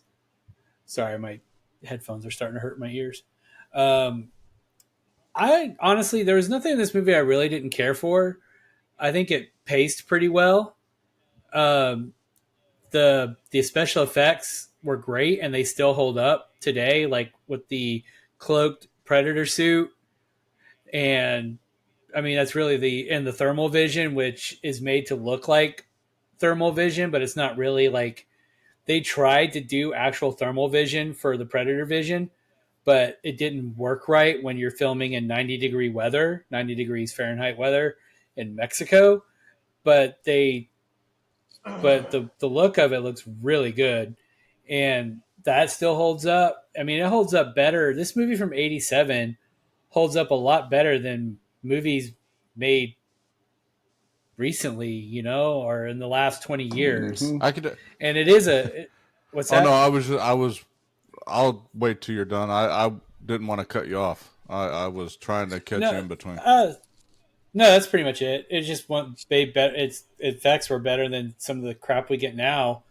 S1: Sorry, my headphones are starting to hurt my ears. Um, I honestly, there was nothing in this movie I really didn't care for. I think it paced pretty well. Um, the special effects were great, and they still hold up today. Like with the cloaked predator suit, and I mean that's really the thermal vision, which is made to look like thermal vision, but it's not really like they tried to do actual thermal vision for the predator vision, but it didn't work right when you're filming in 90-degree weather, 90 degrees Fahrenheit weather in Mexico. But the look of it looks really good, and that still holds up. I mean, it holds up better. This movie from '87 holds up a lot better than movies made recently, or in the last 20 years.
S3: Hmm.
S2: I could.
S1: And it is what's
S2: Oh no,
S1: that?
S2: I was. I'll wait till you're done. I didn't want to cut you off. I was trying to catch you
S1: No,
S2: in between.
S1: no, that's pretty much it. It just better. Its effects were better than some of the crap we get now.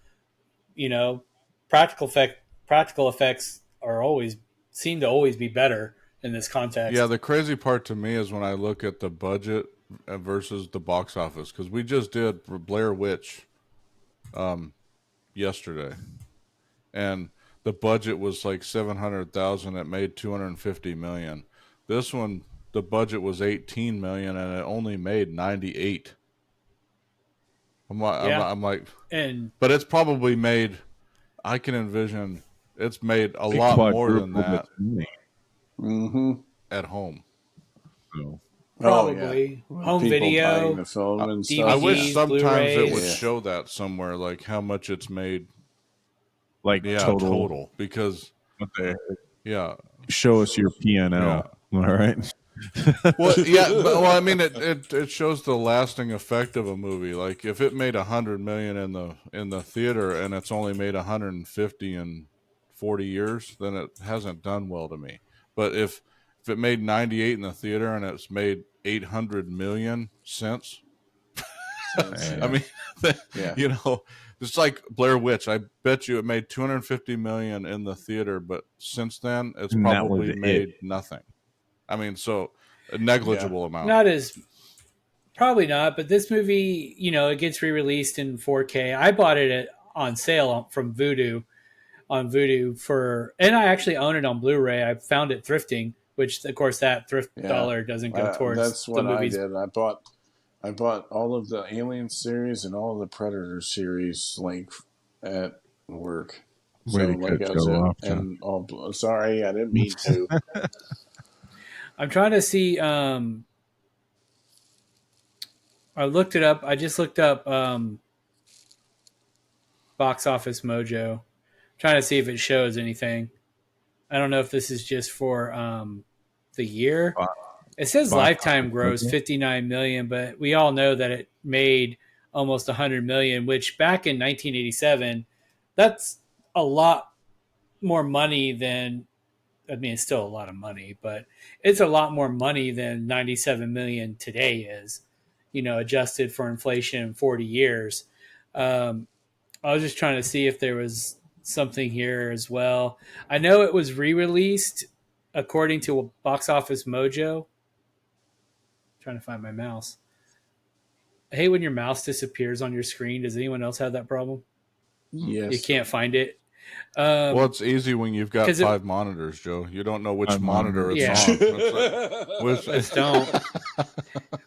S1: You know, practical effects are always seem to always be better in this
S2: Yeah,
S1: context.
S2: the crazy part to me is when I look at the budget versus the box office, because we just did Blair Witch yesterday, and the budget was like 700,000. It made 250 million. This one, the budget was 18 million, and it only made 98.
S1: Yeah,
S2: I'm like,
S1: and
S2: but it's probably made. I can envision it's made a
S4: It
S2: lot more than
S4: quadrupled
S2: that
S4: its money.
S3: Hmm.
S2: at home.
S4: So,
S1: probably
S3: With
S1: home
S3: people buying
S1: video,
S3: the film and
S2: I
S3: stuff.
S2: wish
S1: DVDs,
S2: sometimes it would
S1: Blu-rays.
S2: show that somewhere, like how much it's made.
S4: like
S2: Yeah, total. Because
S4: what they
S2: yeah,
S4: show us your
S2: yeah.
S4: P&L. All right.
S2: Well, yeah. Well, I mean, it shows the lasting effect of a movie. Like if it made 100 million in the theater and it's only made 150 in 40 years, then it hasn't done well to me. But if it made 98 in the theater and it's made 800 million since, I mean,
S3: Yeah.
S2: you know, it's like Blair Witch. I bet you it made 250 million in the theater, but since then it's
S4: And that was
S2: probably
S4: it.
S2: made nothing. I mean, so a negligible amount.
S1: Not as Probably not, but this movie, it gets re-released in 4K. I bought it on sale from Vudu on Vudu and I actually own it on Blu-ray. I found it thrifting, which of course that thrift
S3: Yeah.
S1: dollar doesn't go towards
S3: That's
S1: the
S3: what I
S1: movies.
S3: did. I bought all of the Alien series and all of the Predator series like at work.
S4: Way to cut Joe off, John.
S3: Sorry, I didn't mean to.
S1: I'm trying to see. I looked it up. I just looked up Box Office Mojo, trying to see if it shows anything. I don't know if this is just for the year. It says
S4: Box
S1: lifetime
S4: Office
S1: gross
S4: Mojo?
S1: 59 million, but we all know that it made almost 100 million, which back in 1987, that's a lot more money than. I mean, it's still a lot of money, but it's a lot more money than 97 million today is, adjusted for inflation in 40 years. I was just trying to see if there was something here as well. I know it was re-released according to Box Office Mojo. Trying to find my mouse. I hate when your mouse disappears on your screen. Does anyone else have that problem?
S3: Yes.
S1: You can't find it.
S2: Well, it's easy when you've got
S1: 'cause it-
S2: 5 monitors, Joe. You don't know which
S4: Five
S2: monitor it's
S1: Yeah.
S2: on. It's like, which-
S1: Just don't.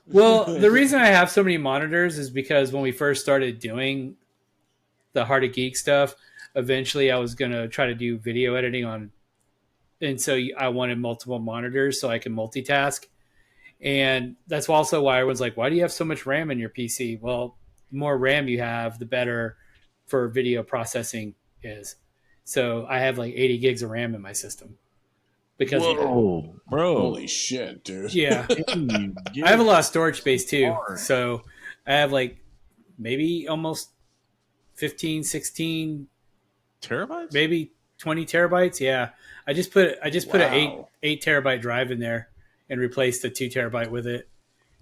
S1: Well, the reason I have so many monitors is because when we first started doing the Heart of Geek stuff, eventually I was going to try to do video editing on, and so I wanted multiple monitors so I can multitask. And that's also why everyone's like, why do you have so much RAM in your PC? Well, the more RAM you have, the better for video processing is. So I have like 80 gigs of RAM in my system because of that.
S4: Whoa, bro.
S3: Holy shit, dude.
S1: Yeah. I have a lot of storage space too. So I have like maybe almost 15, 16,
S4: terabytes?
S1: maybe 20 terabytes. Yeah. I just put an
S3: Wow.
S1: 8 terabyte drive in there and replaced the 2 terabyte with it.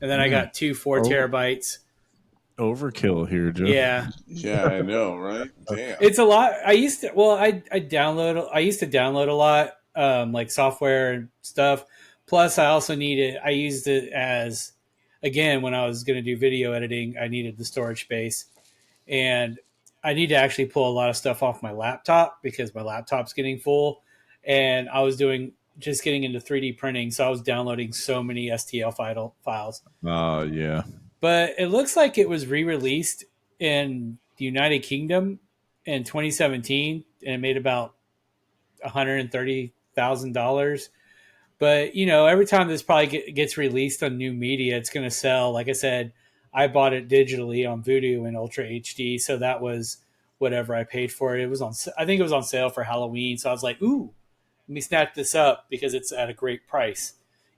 S1: And then I got 2 4
S4: Oh.
S1: terabytes.
S4: Overkill here, Joe.
S1: Yeah.
S3: Yeah, I know, right? Damn.
S1: It's a lot. I used to download a lot, like software and stuff. Plus I used it as, again, when I was going to do video editing, I needed the storage space, and I need to actually pull a lot of stuff off my laptop because my laptop's getting full, and I was just getting into 3D printing. So I was downloading so many STL files.
S4: Yeah.
S1: But it looks like it was re-released in the United Kingdom in 2017, and it made about $130,000. But every time this probably gets released on new media, it's going to sell. Like I said, I bought it digitally on Vudu in Ultra HD, so that was whatever I paid for it. It was on, I think it was on sale for Halloween. So I was like, ooh, let me snap this up because it's at a great price,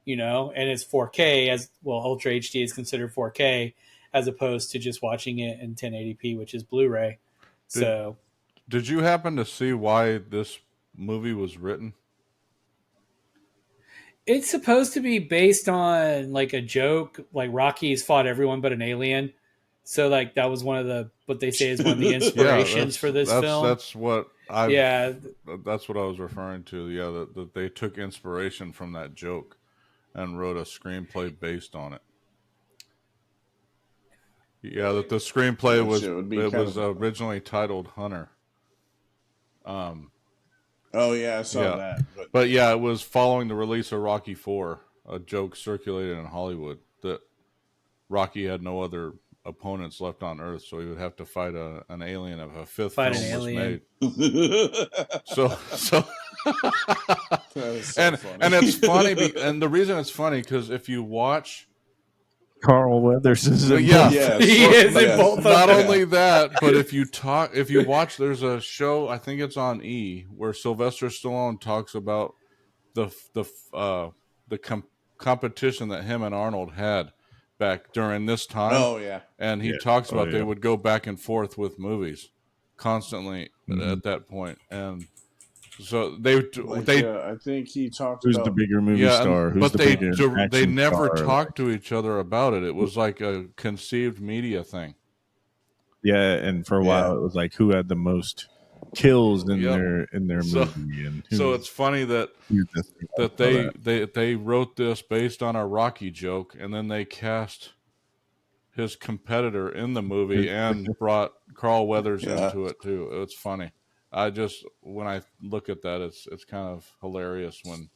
S1: and it's 4K as well. Ultra HD is considered 4K as opposed to just watching it in 1080p, which is Blu-ray.
S2: Did
S1: So
S2: Did you happen to see why this movie was written?
S1: it's supposed to be based on like a joke, like Rocky's fought everyone but an alien. So like that was one of the what they say is one of the
S2: Yeah,
S1: inspirations for this film.
S2: that's what I've
S1: Yeah,
S2: that's what I was referring to. Yeah, that they took inspiration from that joke and wrote a screenplay based on it. Yeah, that the screenplay
S3: Which it would be kind
S2: was
S3: of.
S2: originally titled Hunter.
S3: Oh yeah, I saw
S2: Yeah,
S3: that. But
S2: but yeah, it was following the release of Rocky IV. A joke circulated in Hollywood that Rocky had no other opponents left on Earth, so he would have to fight an alien if a fifth
S1: fight an
S2: film was
S1: alien.
S2: made. So
S3: that is so funny.
S2: and it's funny, and the reason it's funny because if you watch,
S4: Carl Weathers is in
S2: yeah,
S3: Yes.
S1: He is in
S3: Yes.
S1: both of
S2: not
S1: them.
S2: only that, but if you watch, there's a show, I think it's on E, where Sylvester Stallone talks about the competition that him and Arnold had back during this time.
S3: Oh yeah.
S2: And he
S4: Yeah.
S2: talks about they
S4: Yeah.
S2: would go back and forth with movies constantly
S4: Mhm.
S2: at that point. And so they
S3: I think he talked
S4: Who's
S3: about
S4: the bigger movie
S2: yeah,
S4: star? Who's
S2: but
S4: the bigger
S2: they
S4: action
S2: never
S4: star?
S2: talked to each other about it. It was like a conceived media thing.
S4: Yeah, and for a while it was like who had the most kills in
S2: Yep.
S4: their
S2: So-
S4: movie, and who
S2: So it's funny that
S4: that
S2: they wrote this based on a Rocky joke, and then they cast his competitor in the movie and brought Carl Weathers
S3: Yeah.
S2: into it too. It's funny. When I look at that, it's kind of hilarious when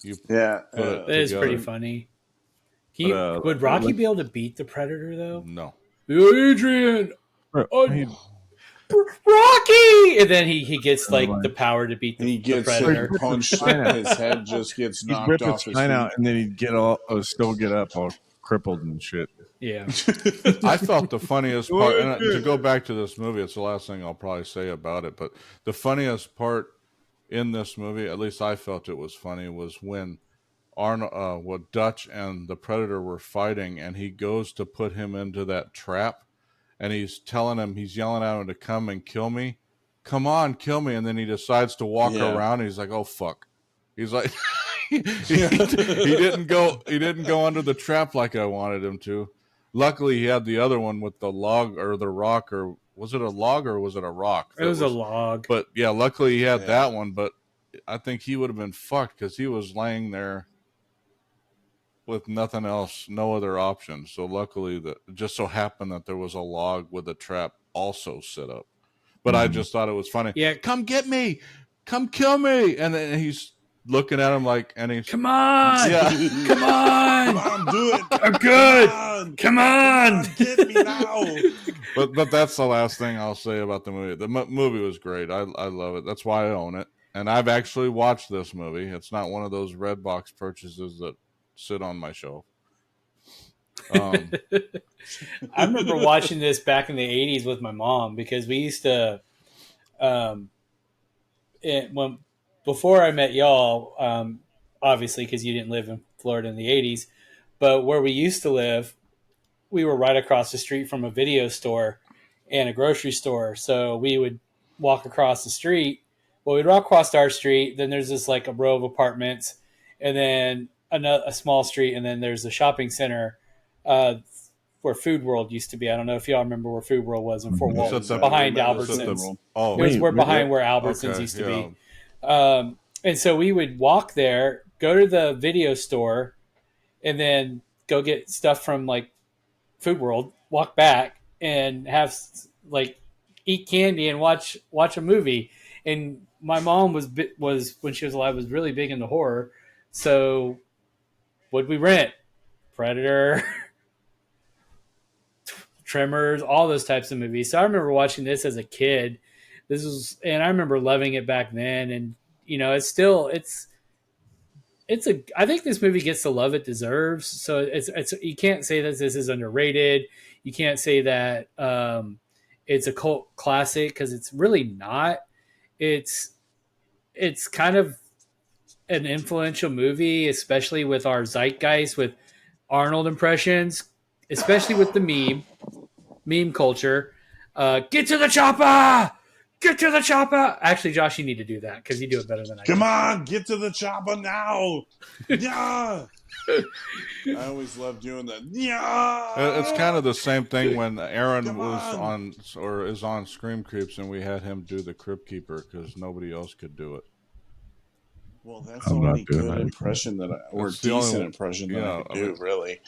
S2: you
S3: yeah.
S2: put it
S1: That is pretty
S2: together.
S1: funny.
S4: But,
S1: Would Rocky be able to beat the Predator though?
S2: No,
S1: Adrian,
S4: he-
S1: Rocky, and then he gets like the power to beat
S3: And he
S1: the
S3: gets
S1: Predator.
S3: punched. His head just gets
S4: he'd
S3: knocked
S4: rip his
S3: off his
S4: spine
S3: feet.
S4: out, and then he'd still get up all crippled and shit.
S1: Yeah,
S2: I felt the funniest part, and to go back to this movie, it's the last thing I'll probably say about it, but the funniest part in this movie, at least I felt it was funny, was when Dutch and the Predator were fighting, and he goes to put him into that trap, and he's yelling at him to come and kill me. Come on, kill me. And then he decides to walk around, and he's like, oh, fuck. He's like, he didn't go under the trap like I wanted him to. Luckily, he had the other one with the log or the rock, or was it a log or was it a rock?
S1: it was a log.
S2: But yeah, luckily he had that one, but I think he would have been fucked because he was laying there with nothing else, no other option. So luckily, it just so happened that there was a log with a trap also set up. But I just thought it was funny.
S1: Yeah.
S2: Come get me, come kill me, and then he's looking at him like, and he's
S1: Come on,
S2: yeah,
S1: come on,
S3: Come on, do it.
S1: I'm good.
S3: Come on.
S1: Come on.
S3: Get me now.
S2: but that's the last thing I'll say about the movie. The movie was great. I love it. That's why I own it, and I've actually watched this movie. It's not one of those red box purchases that sit on my shelf.
S1: I remember watching this back in the 80s with my mom because we used to before I met y'all, obviously because you didn't live in Florida in the 80s, but where we used to live, we were right across the street from a video store and a grocery store. So we would walk across the street. Well, we'd walk across our street, then there's this like a row of apartments, and then a small street, and then there's a shopping center where Food World used to be. I don't know if y'all remember where Food World was in Fort Walton, behind Albertsons.
S2: Oh,
S1: It was behind where Albertsons used to be. And so we would walk there, go to the video store, and then go get stuff from like Food World, walk back, and have like eat candy and watch a movie. And my mom was when she was alive was really big into horror. So what'd we rent? Predator, Tremors, all those types of movies. So I remember watching this as a kid. And I remember loving it back then. And I think this movie gets the love it deserves. So it's you can't say that this is underrated. You can't say that it's a cult classic because it's really not. It's it's kind of an influential movie, especially with our zeitgeist with Arnold impressions, especially with the meme culture. Get to the chopper! Get to the chopper! Actually, Josh, you need to do that because you do it better than I
S3: Come
S1: do.
S3: on, get to the chopper now! Yeah. I always love doing that. Yeah.
S2: It's kind of the same thing when Aaron
S3: Come
S2: was
S3: on.
S2: on or is on Scream Creeps, and we had him do the Crypt Keeper because nobody else could do it.
S3: Well, that's the
S4: I'm not
S3: only
S4: doing
S3: good
S4: that.
S3: impression or
S2: It's the only
S3: decent
S2: one-
S3: impression
S2: you
S3: that I
S2: know,
S3: could
S2: I
S3: do,
S2: mean-
S3: really.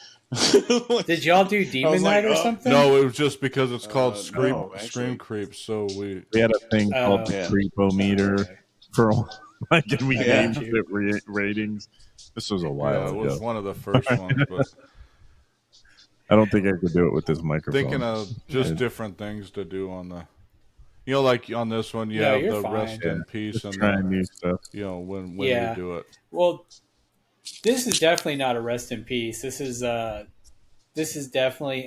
S1: Did y'all do
S3: I
S1: Demon
S3: was
S1: Night
S3: like,
S1: or
S3: oh,
S1: something?
S2: No, it was just because it's called
S3: no, actually.
S2: Scream Creeps, so we
S4: We had a thing called the
S3: Yeah.
S4: Creepometer
S3: Okay.
S4: for a while, and we
S3: Yeah.
S4: named it ratings. This was a while
S2: yeah, it was
S4: ago.
S2: one of the first ones, but
S4: I don't think I could do it with this microphone.
S2: thinking of just different things to do on the, like on this one, you
S1: No,
S2: have
S1: you're
S2: the
S1: fine.
S2: rest in peace
S4: Just
S2: and
S4: trying new stuff.
S2: when
S1: Yeah.
S2: we do it.
S1: Well, this is definitely not a rest in peace. This is definitely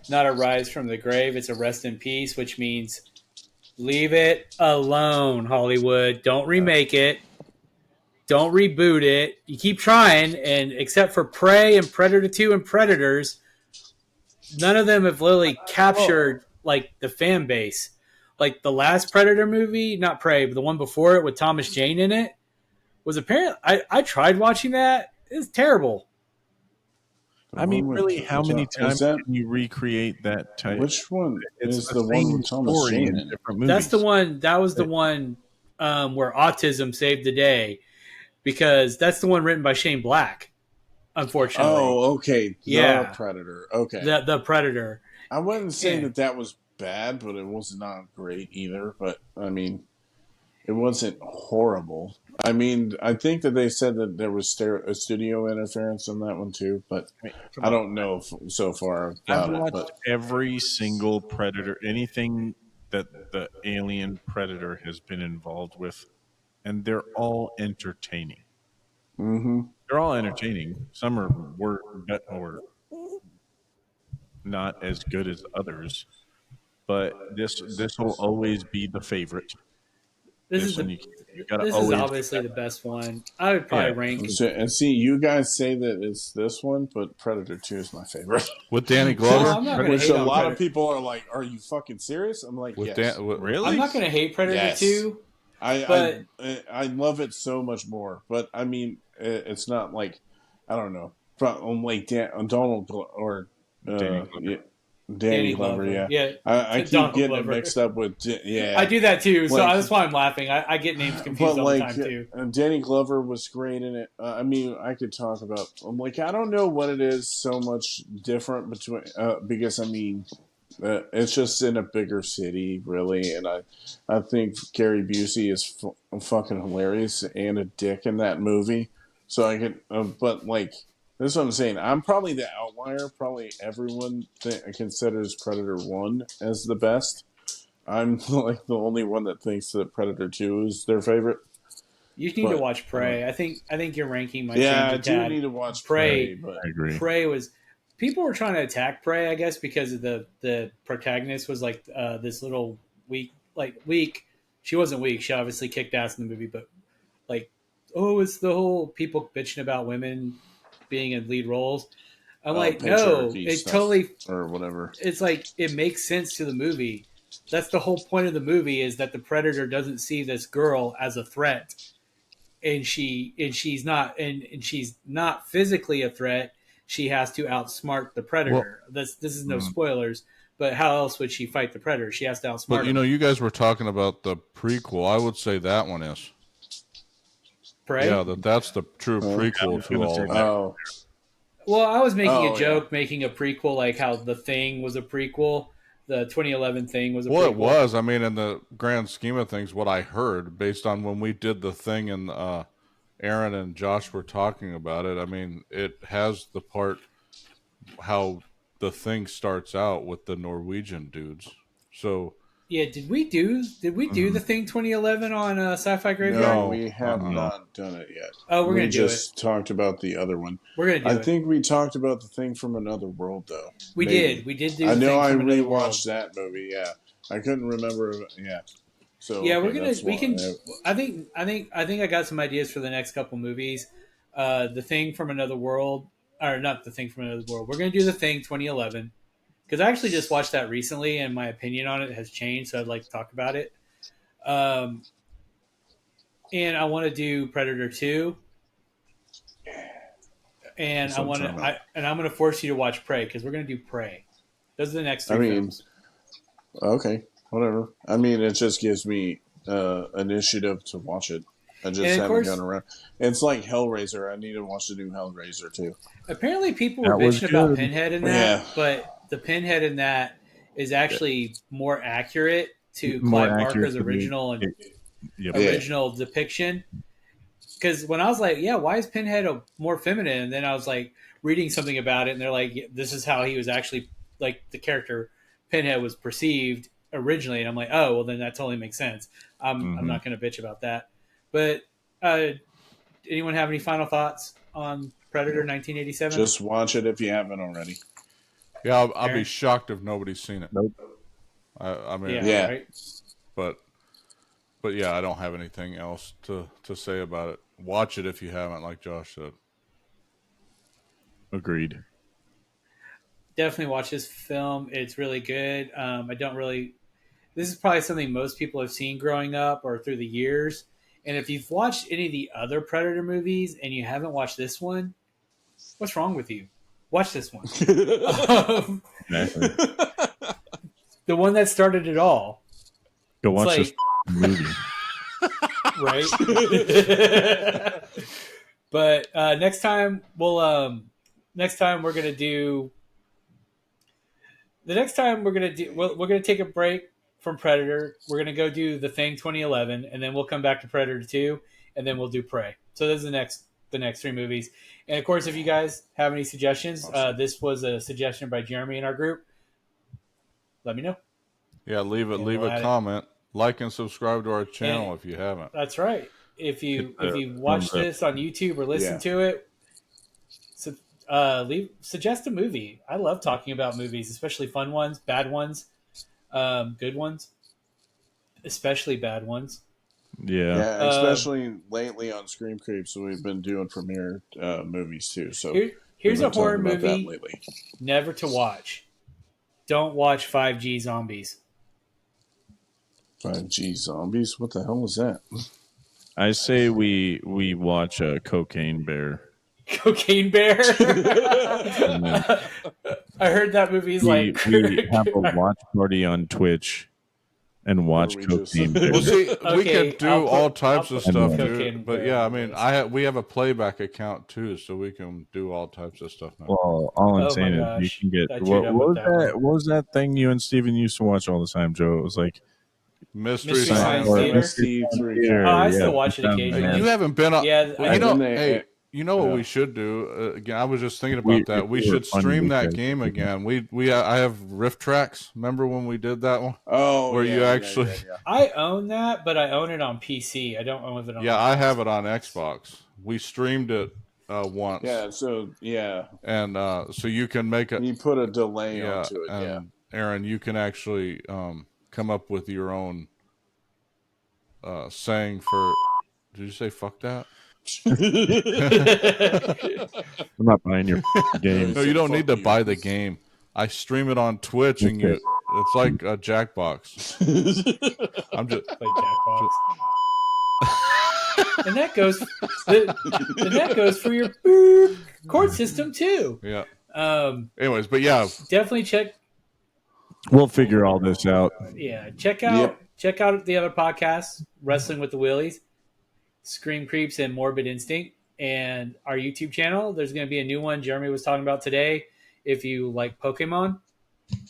S1: not a rise from the grave. It's a rest in peace, which means leave it alone, Hollywood. Don't remake it. Don't reboot it. You keep trying, and except for Prey and Predator 2 and Predators, none of them have really captured like the fan base. Like the last Predator movie, not Prey, but the one before it with Thomas Jane in it, was apparent. I tried watching that. It's terrible.
S4: I mean, really, how many times
S3: that,
S4: can you recreate that type?
S3: which one
S4: It's
S3: is the one
S4: same
S3: with Thomas
S4: story
S3: Jane
S4: in
S3: in it?
S4: different movies.
S1: That's the one. That was the one where autism saved the day because that's the one written by Shane Black. Unfortunately,
S3: Oh, okay.
S1: Yeah.
S3: The Predator. Okay.
S1: the Predator.
S3: I wouldn't say
S1: Yeah.
S3: that was bad, but it was not great either. But, I mean, it wasn't horrible. I mean, I think that they said that there was studio interference in that one too, but I don't know so far
S4: I've
S3: about it.
S4: watched
S3: But
S4: every single Predator, anything that the alien Predator has been involved with, and they're all entertaining. They're all entertaining. Some were not as good as others, but this will always be the favorite.
S1: This
S4: This
S1: is
S4: one
S1: the.
S4: you gotta
S1: This is
S4: always
S1: obviously the best one. I would probably
S4: Yeah.
S1: rank.
S3: and see, you guys say that it's this one, but Predator 2 is my favorite.
S2: With Danny
S1: Well,
S2: Glover,
S1: I'm not going to
S3: Which
S1: hate
S3: a
S1: on
S3: lot
S1: Predator.
S3: of people are like, "Are you fucking serious?" I'm like,
S2: with
S3: "Yes."
S4: Really?
S1: I'm not going to hate Predator
S3: Yes.
S1: 2.
S3: I love it so much more, but I mean, it's not like I don't know, from like Donald or Danny Glover. Yeah. I keep
S1: Donald
S3: getting
S1: Glover.
S3: it mixed up with
S1: I do that too, so
S3: Like-
S1: that's why I'm laughing. I get names confused
S3: But
S1: all
S3: like
S1: the time too.
S3: Danny Glover was great in it. I mean, I could talk about. I'm like, I don't know what it is so much different between because I mean, it's just in a bigger city, really, and I think Gary Busey is fucking hilarious and a dick in that movie. So I can, but like. This is what I'm saying. I'm probably the outlier. Probably everyone considers Predator 1 as the best. I'm like the only one that thinks that Predator 2 is their favorite.
S1: You need to watch Prey. I think your ranking might
S3: Yeah, I
S1: change a
S3: do
S1: tad.
S3: need to watch
S1: Prey.
S3: Prey, but
S4: I agree.
S1: Prey was people were trying to attack Prey, I guess, because of the protagonist was like this little weak. She wasn't weak. She obviously kicked ass in the movie, but like, oh, it's the whole people bitching about women being in lead roles. I'm like, no,
S3: patriarchy
S1: it
S3: stuff
S1: totally.
S3: or whatever.
S1: It's like it makes sense to the movie. That's the whole point of the movie is that the predator doesn't see this girl as a threat, and she's not physically a threat. She has to outsmart the predator. This is no spoilers, but how else would she fight the predator? She has to outsmart
S2: but
S1: him.
S2: you guys were talking about the prequel. I would say that one is.
S1: Prey?
S2: Yeah, that's the true prequel to all of that.
S3: Oh,
S1: Well, I was making
S3: Oh,
S1: a joke, making a prequel, like how The Thing was a prequel. The 2011 Thing was a prequel.
S2: Well, it was. I mean, in the grand scheme of things, what I heard based on when we did the thing and Aaron and Josh were talking about it, I mean, it has the part how the thing starts out with the Norwegian dudes. So
S1: Yeah, did we do the Thing 2011 on Sci-Fi Graveyard?
S3: No,
S2: No,
S3: we have not done it yet.
S1: Oh, we're
S3: We
S1: gonna do it.
S3: just talked about the other one.
S1: We're gonna do
S3: I
S1: it.
S3: think we talked about the Thing from Another World, though.
S1: We
S3: Maybe.
S1: did. We did do
S3: I
S1: the
S3: know
S1: Thing
S3: I
S1: from Another World.
S3: rewatched that movie. Yeah, I couldn't remember. Yeah, so
S1: Yeah,
S3: okay,
S1: we're gonna.
S3: that's
S1: We
S3: why.
S1: can. I think I got some ideas for the next couple movies. The Thing from Another World, or not the Thing from Another World. We're gonna do the Thing 2011 because I actually just watched that recently, and my opinion on it has changed. So I'd like to talk about it. And I want to do Predator 2. And
S3: That's what I'm talking
S1: I'm going to force you to watch Prey because we're going to do Prey. Those are the next three films.
S3: Okay, whatever. I mean, it just gives me initiative to watch it. I just haven't gone around. It's like Hellraiser. I need to watch the new Hellraiser too.
S1: Apparently, people were bitching about Pinhead in that, but the Pinhead in that is actually more accurate to Clive Barker's original depiction. Because when I was like, yeah, why is Pinhead more feminine? And then I was like reading something about it, and they're like, yeah, this is how he was actually, like, the character Pinhead was perceived originally. And I'm like, oh, well, then that totally makes sense. I'm not going to bitch about that. But anyone have any final thoughts on Predator 1987?
S3: Just watch it if you haven't already.
S2: Yeah, I'll be shocked if nobody's seen it.
S4: Nope.
S2: I mean,
S3: yeah.
S1: Right?
S2: But yeah, I don't have anything else to say about it. Watch it if you haven't, like Josh said.
S4: Agreed.
S1: Definitely watch this film. It's really good. This is probably something most people have seen growing up or through the years. And if you've watched any of the other Predator movies and you haven't watched this one, what's wrong with you? Watch this one. The one that started it all.
S4: Go watch this movie.
S1: Right? But next time we're gonna take a break from Predator. We're gonna go do The Thing 2011, and then we'll come back to Predator 2, and then we'll do Prey. So those are the next three movies. And of course, if you guys have any suggestions, this was a suggestion by Jeremy in our group. Let me know.
S2: Yeah, leave a comment. Like and subscribe to our channel if you haven't.
S1: That's right. If you watch this on YouTube or listen to it, suggest a movie. I love talking about movies, especially fun ones, bad ones, good ones, especially bad ones.
S3: Yeah, especially lately on Scream Creeps, we've been doing premiere movies too. So
S1: here's a horror movie never to watch. Don't watch 5G Zombies.
S3: 5G Zombies? What the hell was that?
S4: I say we watch Cocaine Bear.
S1: Cocaine Bear? I heard that movie's
S4: we have a watch party on Twitch and watch Cocaine Bear.
S2: Well, see, we can do all types of stuff, dude. But yeah, I mean, we have a playback account too, so we can do all types of stuff now.
S4: Well, all I'm saying is you can get what was that thing you and Steven used to watch all the time, Joe? It was like
S1: Mystery Science Theater. I still watch it occasionally.
S2: You haven't been on.
S1: Yeah,
S2: you know what we should do? Again, I was just thinking about that. We should stream that game again. I have riff tracks. Remember when we did that one?
S3: Oh,
S2: where you actually.
S1: I own that, but I own it on PC. I don't own it on.
S2: Yeah, I have it on Xbox. We streamed it once.
S3: Yeah. So
S2: and so you can make it.
S3: You put a delay onto it.
S2: And
S3: yeah,
S2: Aaron, you can actually come up with your own saying for. Did you say fuck that?
S4: I'm not buying your game.
S2: No, you don't need to buy the game. I stream it on Twitch, and it's like a Jackbox. I'm just
S1: like Jackbox, and that goes for your court system too.
S2: Yeah. Anyways, but yeah,
S1: definitely check.
S4: We'll figure all this out.
S1: Yeah, check out the other podcasts, Wrestling with the Willies, Scream Creeps, and Morbid Instinct, and our YouTube channel. There's going to be a new one Jeremy was talking about today. If you like Pokemon,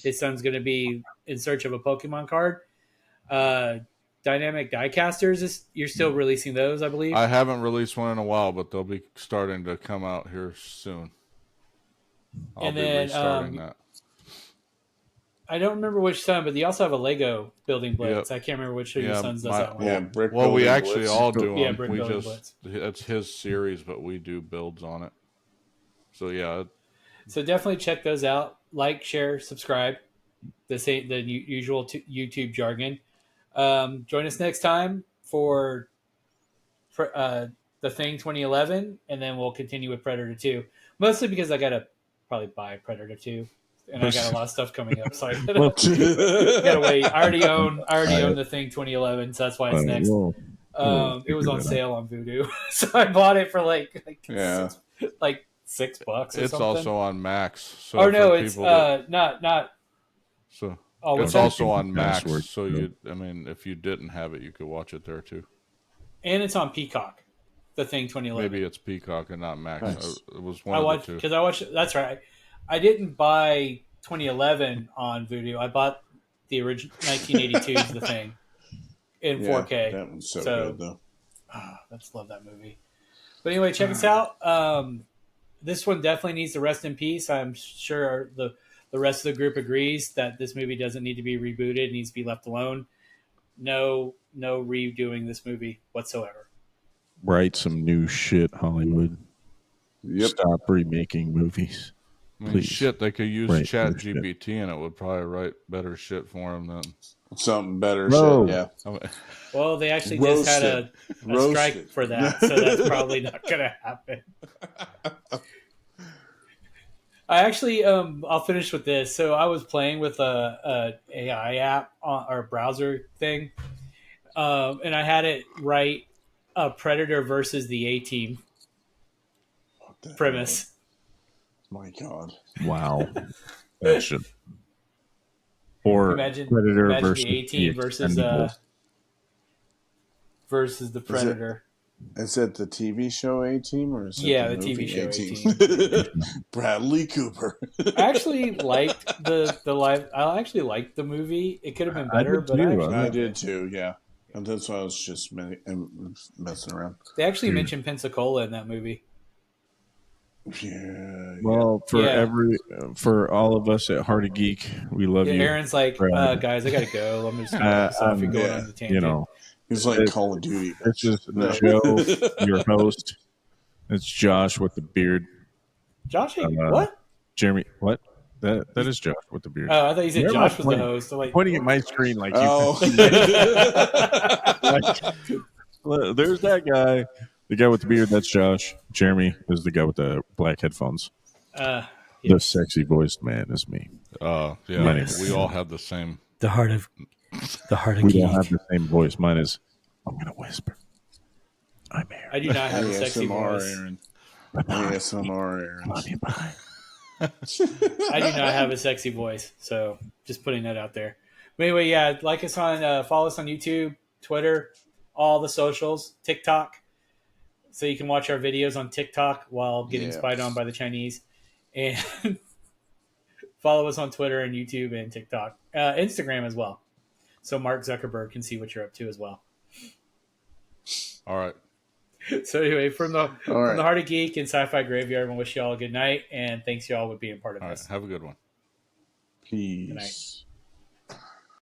S1: his son's going to be in search of a Pokemon card. Dynamic Diecasters, you're still releasing those, I believe.
S2: I haven't released one in a while, but they'll be starting to come out here soon. I'll be restarting that.
S1: I don't remember which son, but they also have a Lego building blitz. I can't remember which of your sons does that one.
S3: Yeah, brick
S2: Well, we
S3: building
S2: actually
S3: blitz.
S2: all do them.
S1: Yeah, brick
S2: we
S1: building
S2: just
S1: blitz.
S2: It's his series, but we do builds on it. So yeah,
S1: So definitely check those out. Like, share, subscribe. This ain't the usual YouTube jargon. Join us next time for The Thing 2011, and then we'll continue with Predator 2. Mostly because I gotta probably buy Predator 2, and I got a lot of stuff coming up, so I gotta wait. I already own The Thing 2011, so that's why it's next. It was on sale on Vudu, so I bought it for like $6 or
S2: it's
S1: something.
S2: also on Max. So
S1: or no, it's not.
S2: So
S1: Oh,
S2: it's
S1: that?
S2: also on Max.
S4: Password.
S2: So if you didn't have it, you could watch it there too.
S1: And it's on Peacock. The Thing 2011.
S2: Maybe it's Peacock and not Max.
S3: Nice.
S2: It was one of the two.
S1: Because I watched. That's right. I didn't buy 2011 on Vudu. I bought the original 1982's The Thing in 4K.
S3: That one's so good though.
S1: I just love that movie. But anyway, check us out. This one definitely needs to rest in peace. I'm sure the rest of the group agrees that this movie doesn't need to be rebooted. It needs to be left alone. No redoing this movie whatsoever.
S4: Write some new shit, Hollywood.
S3: Yep.
S4: Stop remaking movies.
S2: I mean,
S4: Please.
S2: shit, they could use
S4: Right,
S2: Chat
S4: no shit.
S2: GPT and it would probably write better shit for them than.
S3: Something better
S4: Whoa.
S3: shit, yeah.
S2: I mean,
S1: Well, they actually just had a strike
S3: Roasted.
S1: for that, so that's probably not going to happen. I actually, I'll finish with this. So I was playing with a AI app on our browser thing, and I had it write a Predator versus the A-Team premise.
S3: My God.
S4: Wow. That shit. Or
S1: Imagine
S4: Predator versus
S1: the A-Team
S4: the
S1: versus the Predator.
S3: Is it the TV show A-Team or is it
S1: Yeah,
S3: the
S1: the
S3: movie
S1: TV show
S3: A-Team? Bradley Cooper.
S1: I actually liked the live. I actually liked the movie. It could have been better,
S4: did
S1: but
S4: too.
S3: I did too, yeah. And that's why I was just messing around.
S1: They actually mentioned Pensacola in that movie.
S3: Yeah.
S4: Well, for all of us at Heart of Geek, we love you.
S1: Aaron's like,
S4: Brad.
S1: guys, I gotta go. I'm just gonna this off and going on the tangent.
S4: You know,
S3: He's like Call of Duty.
S4: it's just Joe, your host. It's Josh with the beard.
S1: Josh, what?
S4: Jeremy, what? That is Josh with the beard.
S1: Oh, I thought you said
S4: Where am
S1: Josh
S4: I
S1: was the
S4: pointing?
S1: host. So like,
S4: Pointing at my screen like
S3: Oh.
S4: Look, there's that guy. The guy with the beard, that's Josh. Jeremy is the guy with the black headphones. The sexy voiced man is me.
S2: yeah,
S4: Yes.
S2: we all have the same.
S1: the heart of
S4: We
S1: geek.
S4: don't have the same voice. Mine is, I'm going to whisper. I'm here.
S1: I do not have a sexy
S3: ASMR,
S1: voice.
S3: Aaron. ASMR, Aaron.
S4: Love you, bye.
S1: I do not have a sexy voice, so just putting that out there. But anyway, yeah, like us on, follow us on YouTube, Twitter, all the socials, TikTok, so you can watch our videos on TikTok while getting spied on by the Chinese, and follow us on Twitter and YouTube and TikTok, Instagram as well, so Mark Zuckerberg can see what you're up to as well.
S2: All right.
S1: So anyway, from the Heart of Geek and Sci-Fi Graveyard, I wish you all a good night, and thanks you all for being part of
S2: All
S1: this.
S2: right. Have a good one.
S3: Peace.